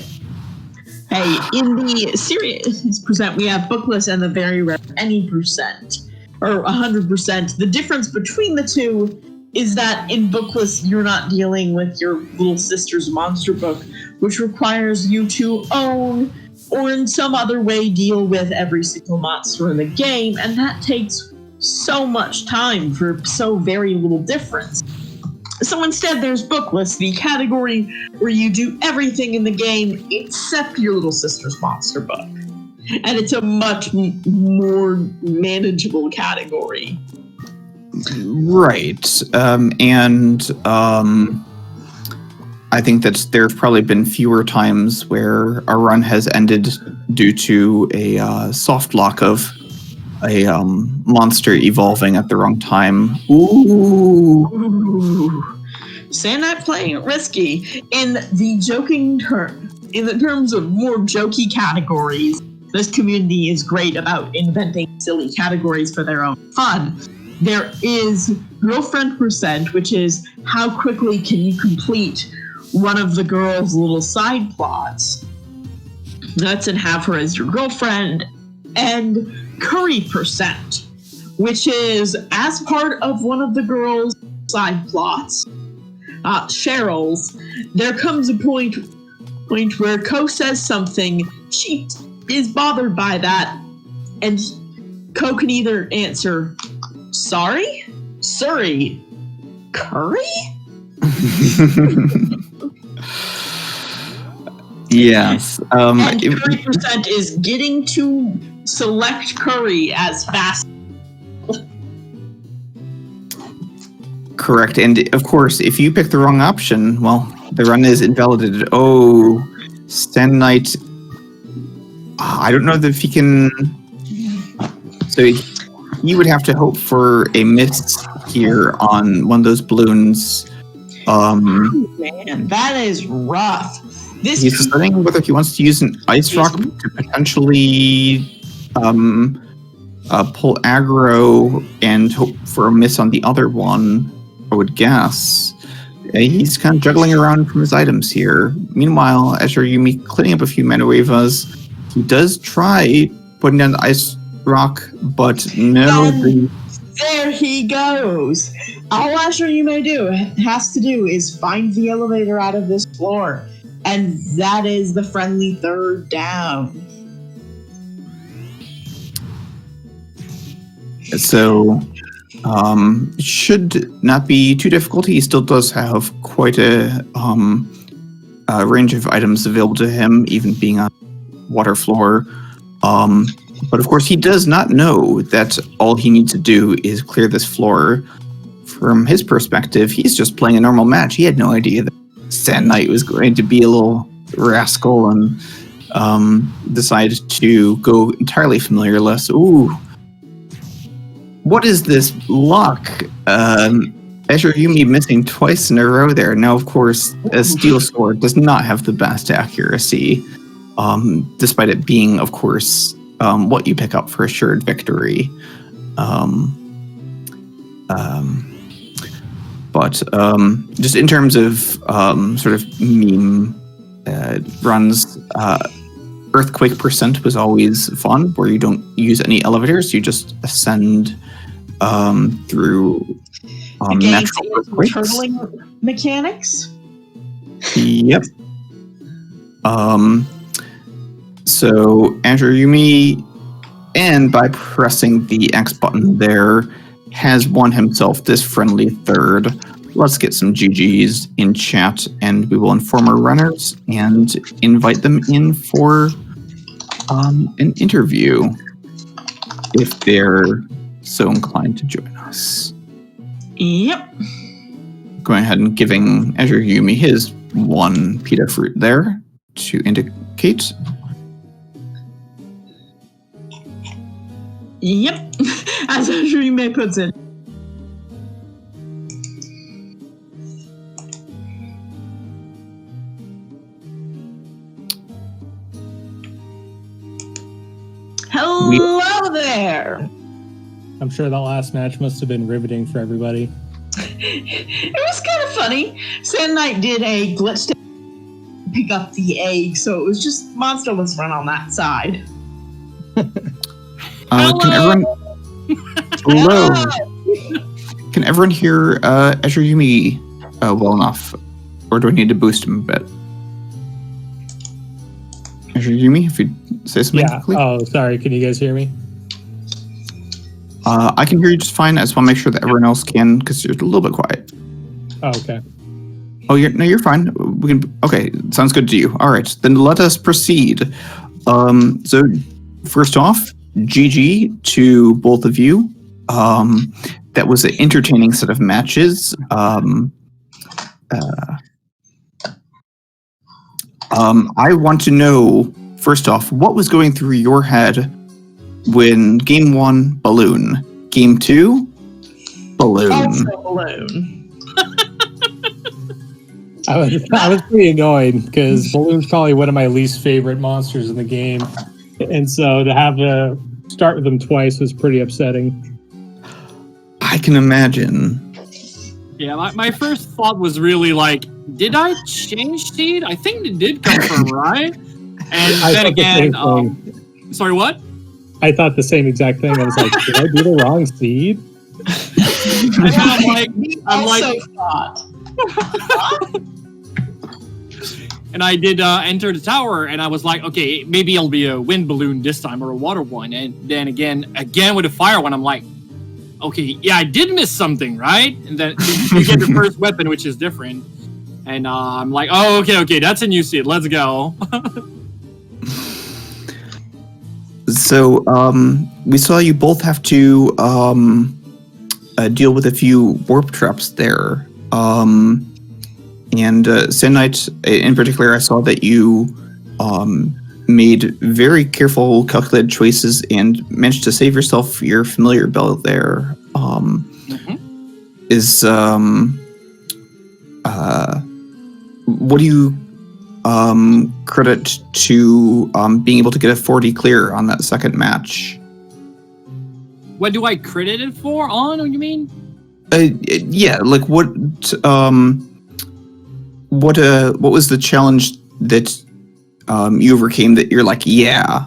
S3: Hey, in the serious percent, we have bookless and the very rare any percent, or 100%. The difference between the two is that in bookless, you're not dealing with your little sister's monster book, which requires you to own or in some other way deal with every single monster in the game, and that takes so much time for so very little difference. So instead, there's bookless, the category where you do everything in the game except your little sister's monster book. And it's a much more manageable category.
S2: Right. I think that there have probably been fewer times where a run has ended due to a soft lock of a monster evolving at the wrong time. Ooh.
S3: SandKnight playing it risky. In the terms of more jokey categories, this community is great about inventing silly categories for their own fun. There is girlfriend percent, which is how quickly can you complete one of the girl's little side plots. That's and have her as your girlfriend. And curry percent, which is as part of one of the girl's side plots, Cheryl's, there comes a point where Ko says something, she is bothered by that, and Ko can either answer, sorry, curry?
S2: Yes.
S3: And curry percent is getting to select curry as fast.
S2: Correct. And of course, if you pick the wrong option, well, the run is invalidated. Oh, SandKnight. I don't know if he can. So he would have to hope for a miss here on one of those balloons.
S3: Man, that is rough.
S2: He's deciding whether he wants to use an ice rock to potentially pull aggro and hope for a miss on the other one, I would guess. He's kind of juggling around from his items here. Meanwhile, Azureyume cleaning up a few Manuevas. He does try putting down the ice rock, but no.
S3: There he goes. All Azureyume has to do is find the elevator out of this floor. And that is the friendly third down.
S2: So, should not be too difficult. He still does have quite a range of items available to him, even being on water floor. But of course, he does not know that all he needs to do is clear this floor. From his perspective, he's just playing a normal match. He had no idea that SandKnight was going to be a little rascal and decided to go entirely familiarless. Ooh. What is this luck? Azureyume missing twice in a row there. Now, of course, a steel sword does not have the best accuracy, despite it being, of course, what you pick up for assured victory. But just in terms of sort of meme runs, earthquake percent was always fun, where you don't use any elevators, you just ascend through natural earthquakes.
S3: Turtling mechanics.
S2: Yep. So Azureyume, and by pressing the X button there, has won himself this friendly third. Let's get some GGs in chat, and we will inform our runners and invite them in for an interview if they're so inclined to join us.
S3: Yep.
S2: Going ahead and giving Azureyume his one pita fruit there to indicate.
S3: Yep. As Azureyume puts it. Hello there.
S4: I'm sure that last match must have been riveting for everybody.
S3: It was kind of funny. SandKnight did a glitch to pick up the egg, so it was just monsterless run on that side.
S2: Can everyone? Hello. Can everyone hear Azureyume well enough, or do I need to boost him a bit? Azureyume, if you say something quickly.
S4: Oh, sorry. Can you guys hear me?
S2: I can hear you just fine. I just want to make sure that everyone else can, because you're a little bit quiet.
S4: Oh, okay.
S2: Oh, you're fine. We can. Okay, sounds good to you. All right, then let us proceed. So first off, GG to both of you. That was an entertaining set of matches. I want to know, first off, what was going through your head when Game 1, Balloon. Game 2, Balloon.
S3: Also balloon.
S4: I was pretty annoyed because Balloon's probably one of my least favorite monsters in the game. And so to have to start with them twice was pretty upsetting.
S2: I can imagine.
S5: Yeah, my first thought was really like, did I change seed? I think it did confirm, right? And then again, sorry, what?
S4: I thought the same exact thing. I was like, did I do the wrong seed?
S5: And I'm like,
S3: thought.
S5: and I did enter the tower, and I was like, okay, maybe it'll be a wind balloon this time or a water one. And then again with a fire one, I'm like, okay, yeah, I did miss something, right? And then you get the first weapon, which is different. And I'm like, oh, okay, that's a new seed. Let's go.
S2: So, we saw you both have to deal with a few warp traps there. And SandKnight, in particular, I saw that you made very careful, calculated choices and managed to save yourself your familiar belt there. What do you credit to being able to get a 40 clear on that second match?
S5: What do I credit it for? On, what do you mean?
S2: Yeah, like what was the challenge that you overcame that you're like, yeah,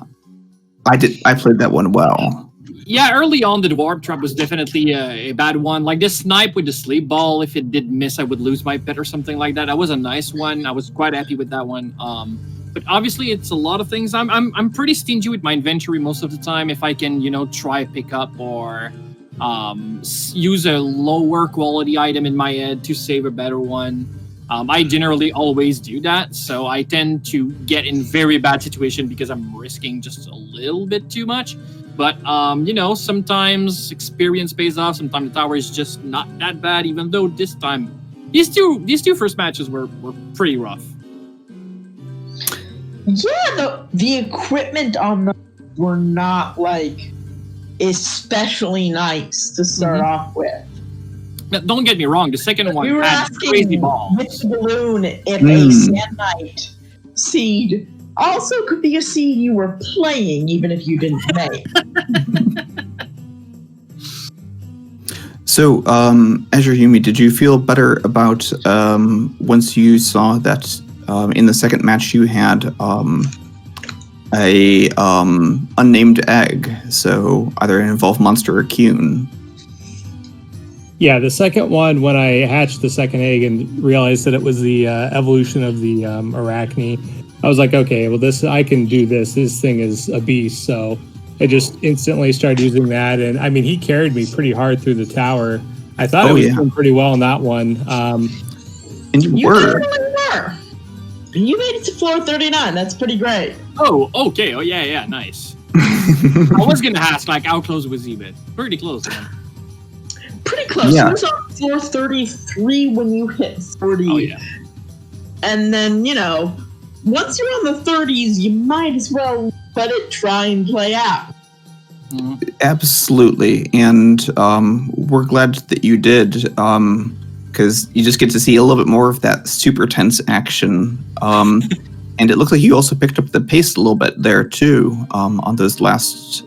S2: I played that one well?
S5: Yeah, early on the warp trap was definitely a bad one. Like this snipe with the sleep ball, if it did miss, I would lose my pet or something like that. That was a nice one. I was quite happy with that one. But obviously, it's a lot of things. I'm pretty stingy with my inventory most of the time. If I can, try pick up or use a lower quality item in my head to save a better one. I generally always do that, so I tend to get in very bad situation because I'm risking just a little bit too much. But sometimes experience pays off. Sometimes the tower is just not that bad. Even though this time, these two first matches were pretty rough.
S3: Yeah, the equipment on them were not like especially nice to start off with.
S5: Now, don't get me wrong. The second one
S3: We were
S5: had
S3: asking
S5: crazy balls.
S3: which balloon if a SandKnight seed Also could be a seed you were playing, even if you didn't make.
S2: So, Azureyume, did you feel better about once you saw that in the second match you had a unnamed egg? So either an involved monster or Cune.
S4: Yeah, the second one, when I hatched the second egg and realized that it was the evolution of the Arachne, I was like, okay, well, I can do this. This thing is a beast. So I just instantly started using that. And I mean, he carried me pretty hard through the tower. I thought I was doing pretty well in that one.
S2: And you
S3: were. You made it to floor 39. That's pretty great.
S5: Oh, okay. Oh, yeah, nice. I was going to ask, like, how close was he, but pretty close, man.
S3: Pretty close.
S2: Yeah.
S3: He was on floor 33 when you hit 40.
S5: Oh, yeah.
S3: And then, once you're on the 30s, you might as well let it try and play out.
S5: Mm-hmm.
S2: Absolutely. And we're glad that you did, because you just get to see a little bit more of that super tense action. And it looks like you also picked up the pace a little bit there, too, on those last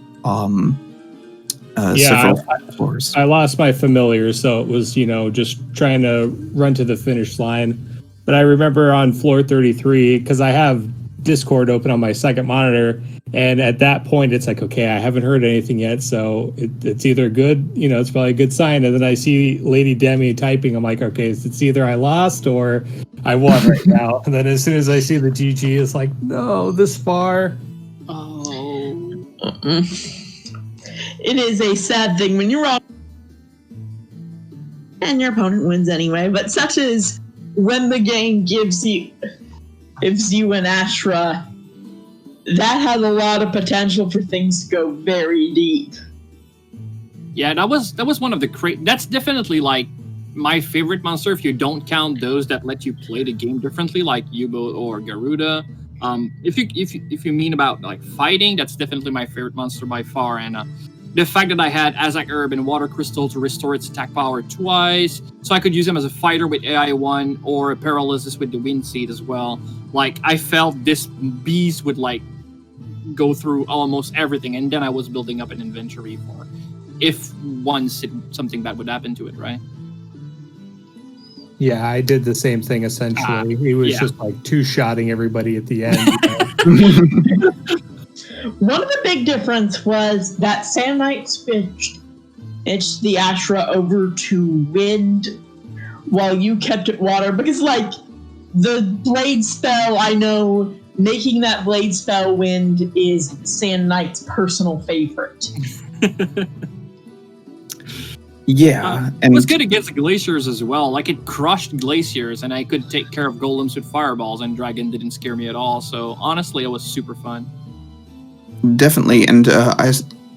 S2: several floors.
S4: I lost my familiar, so it was, just trying to run to the finish line. But I remember on floor 33, because I have Discord open on my second monitor, and at that point, it's like, okay, I haven't heard anything yet, so it's either good, it's probably a good sign. And then I see Lady Demi typing. I'm like, okay, it's either I lost or I won right now. And then as soon as I see the GG, it's like, no, this far.
S5: Oh.
S3: It is a sad thing when you're all and your opponent wins anyway, but such is when the game gives you an Ashra, that has a lot of potential for things to go very deep.
S5: Yeah, that was one of the that's definitely like my favorite monster if you don't count those that let you play the game differently, like U-Boat or Garuda. If you mean about like fighting, that's definitely my favorite monster by far. And the fact that I had Azak Herb and Water Crystal to restore its attack power twice, so I could use them as a fighter with AI1 or a Paralysis with the Wind Seed as well. Like, I felt this beast would like go through almost everything, and then I was building up an inventory for if once something bad would happen to it, right?
S4: Yeah, I did the same thing essentially. He was just like two-shotting everybody at the end.
S3: One of the big difference was that SandKnight switched the Ashra over to wind while you kept it water, because like the blade spell, I know making that blade spell wind is SandKnight's personal favorite.
S2: Yeah,
S5: it was good against glaciers as well. Like, it crushed glaciers, and I could take care of golems with fireballs, and dragon didn't scare me at all. So honestly, it was super fun.
S2: Definitely, and I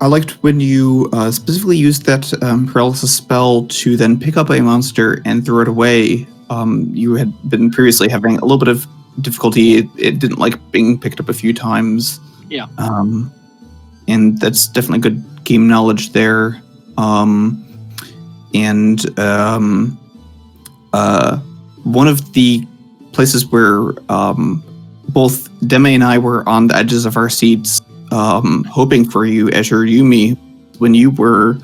S2: liked when you specifically used that paralysis spell to then pick up a monster and throw it away. You had been previously having a little bit of difficulty. It didn't like being picked up a few times.
S5: Yeah.
S2: And that's definitely good game knowledge there. And one of the places where both Deme and I were on the edges of our seats, hoping for you, Azureyume, when you were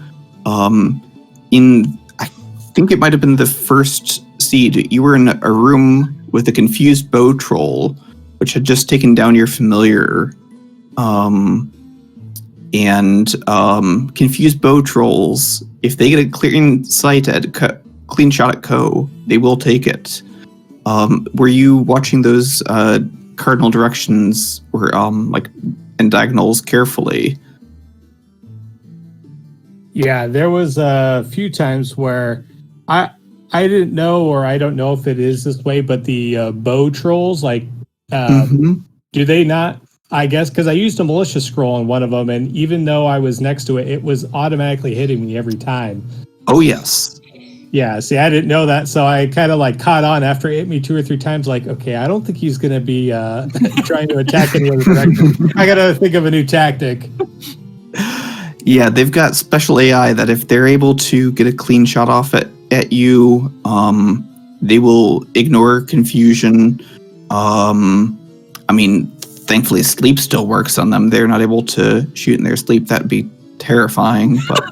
S2: in, I think it might have been the first seed. You were in a room with a confused bow troll, which had just taken down your familiar. Confused bow trolls, if they get a clean sight at clean shot at Ko, they will take it. Were you watching those cardinal directions or and diagonals carefully?
S4: Yeah, there was a few times where I didn't know, or I don't know if it is this way, but the bow trolls, do they not? I guess because I used a militia scroll on one of them, and even though I was next to it, it was automatically hitting me every time.
S2: Oh, yes.
S4: Yeah, see, I didn't know that, so I kind of like caught on after it hit me 2 or 3 times, like, okay, I don't think he's going to be trying to attack any other direction. I got to think of a new tactic.
S2: Yeah, they've got special AI that if they're able to get a clean shot off at you, they will ignore confusion. thankfully sleep still works on them. They're not able to shoot in their sleep. That'd be terrifying. But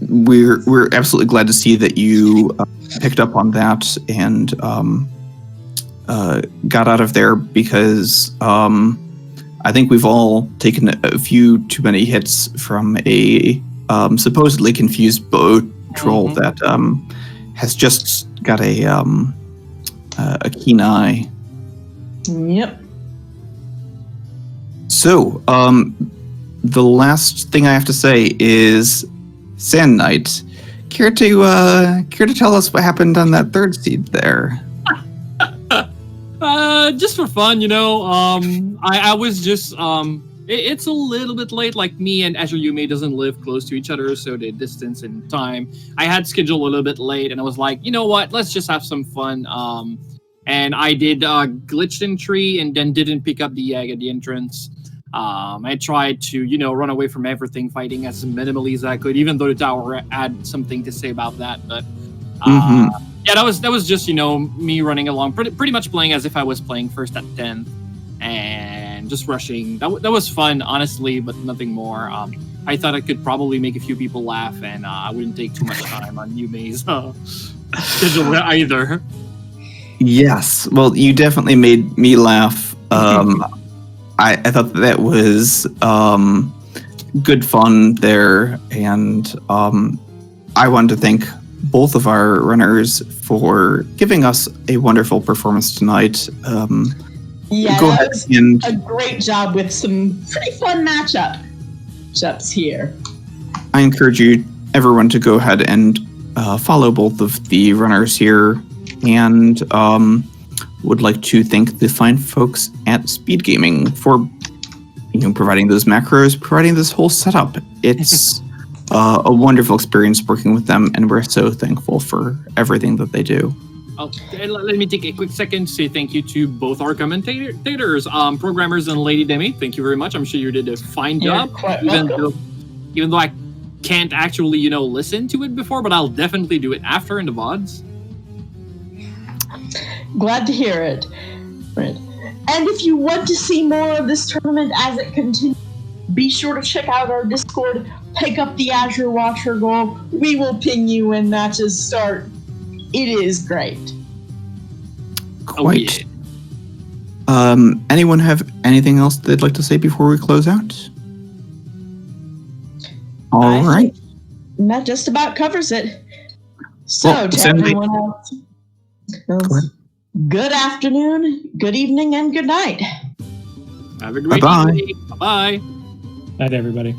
S2: we're absolutely glad to see that you picked up on that and got out of there, because I think we've all taken a few too many hits from a supposedly confused boat troll that has just got a keen eye.
S3: Yep.
S2: So, the last thing I have to say is, SandKnight, care to tell us what happened on that third seed there?
S5: Just for fun, I was just it's a little bit late. Like, me and Azureyume doesn't live close to each other, so the distance and time, I had scheduled a little bit late, and I was like, you know what, let's just have some fun. And I did glitched in tree and then didn't pick up the egg at the entrance. I tried to, run away from everything, fighting as minimally as I could, even though the tower had something to say about that. But yeah, that was just, me running along, pretty much playing as if I was playing first at 10th and just rushing. That was fun, honestly, but nothing more. I thought I could probably make a few people laugh, and I wouldn't take too much time on Yume's schedule either.
S2: Yes, well, you definitely made me laugh. I thought that was good fun there, and I wanted to thank both of our runners for giving us a wonderful performance tonight.
S3: Yeah,
S2: go
S3: that
S2: ahead
S3: was
S2: and
S3: a great job with some pretty fun matchups here.
S2: I encourage everyone to go ahead and follow both of the runners here, and would like to thank the fine folks at SpeedGaming for providing those macros, providing this whole setup. It's a wonderful experience working with them, and we're so thankful for everything that they do.
S5: Oh, let me take a quick second to say thank you to both our commentators, programmers, and Lady Demi. Thank you very much. I'm sure you did a fine job, even though I can't actually listen to it before, but I'll definitely do it after in the VODs.
S3: Glad to hear it. Right. And if you want to see more of this tournament as it continues, be sure to check out our Discord, pick up the Azure Watcher goal. We will ping you when matches start. It is great.
S2: Quite. Oh, yeah. Anyone have anything else they'd like to say before we close out? All right.
S3: That just about covers it. So,
S2: well,
S3: to everyone else, good afternoon, good evening, and good night.
S5: Have a great
S2: Bye-bye.
S5: evening. Bye-bye.
S4: Night, everybody.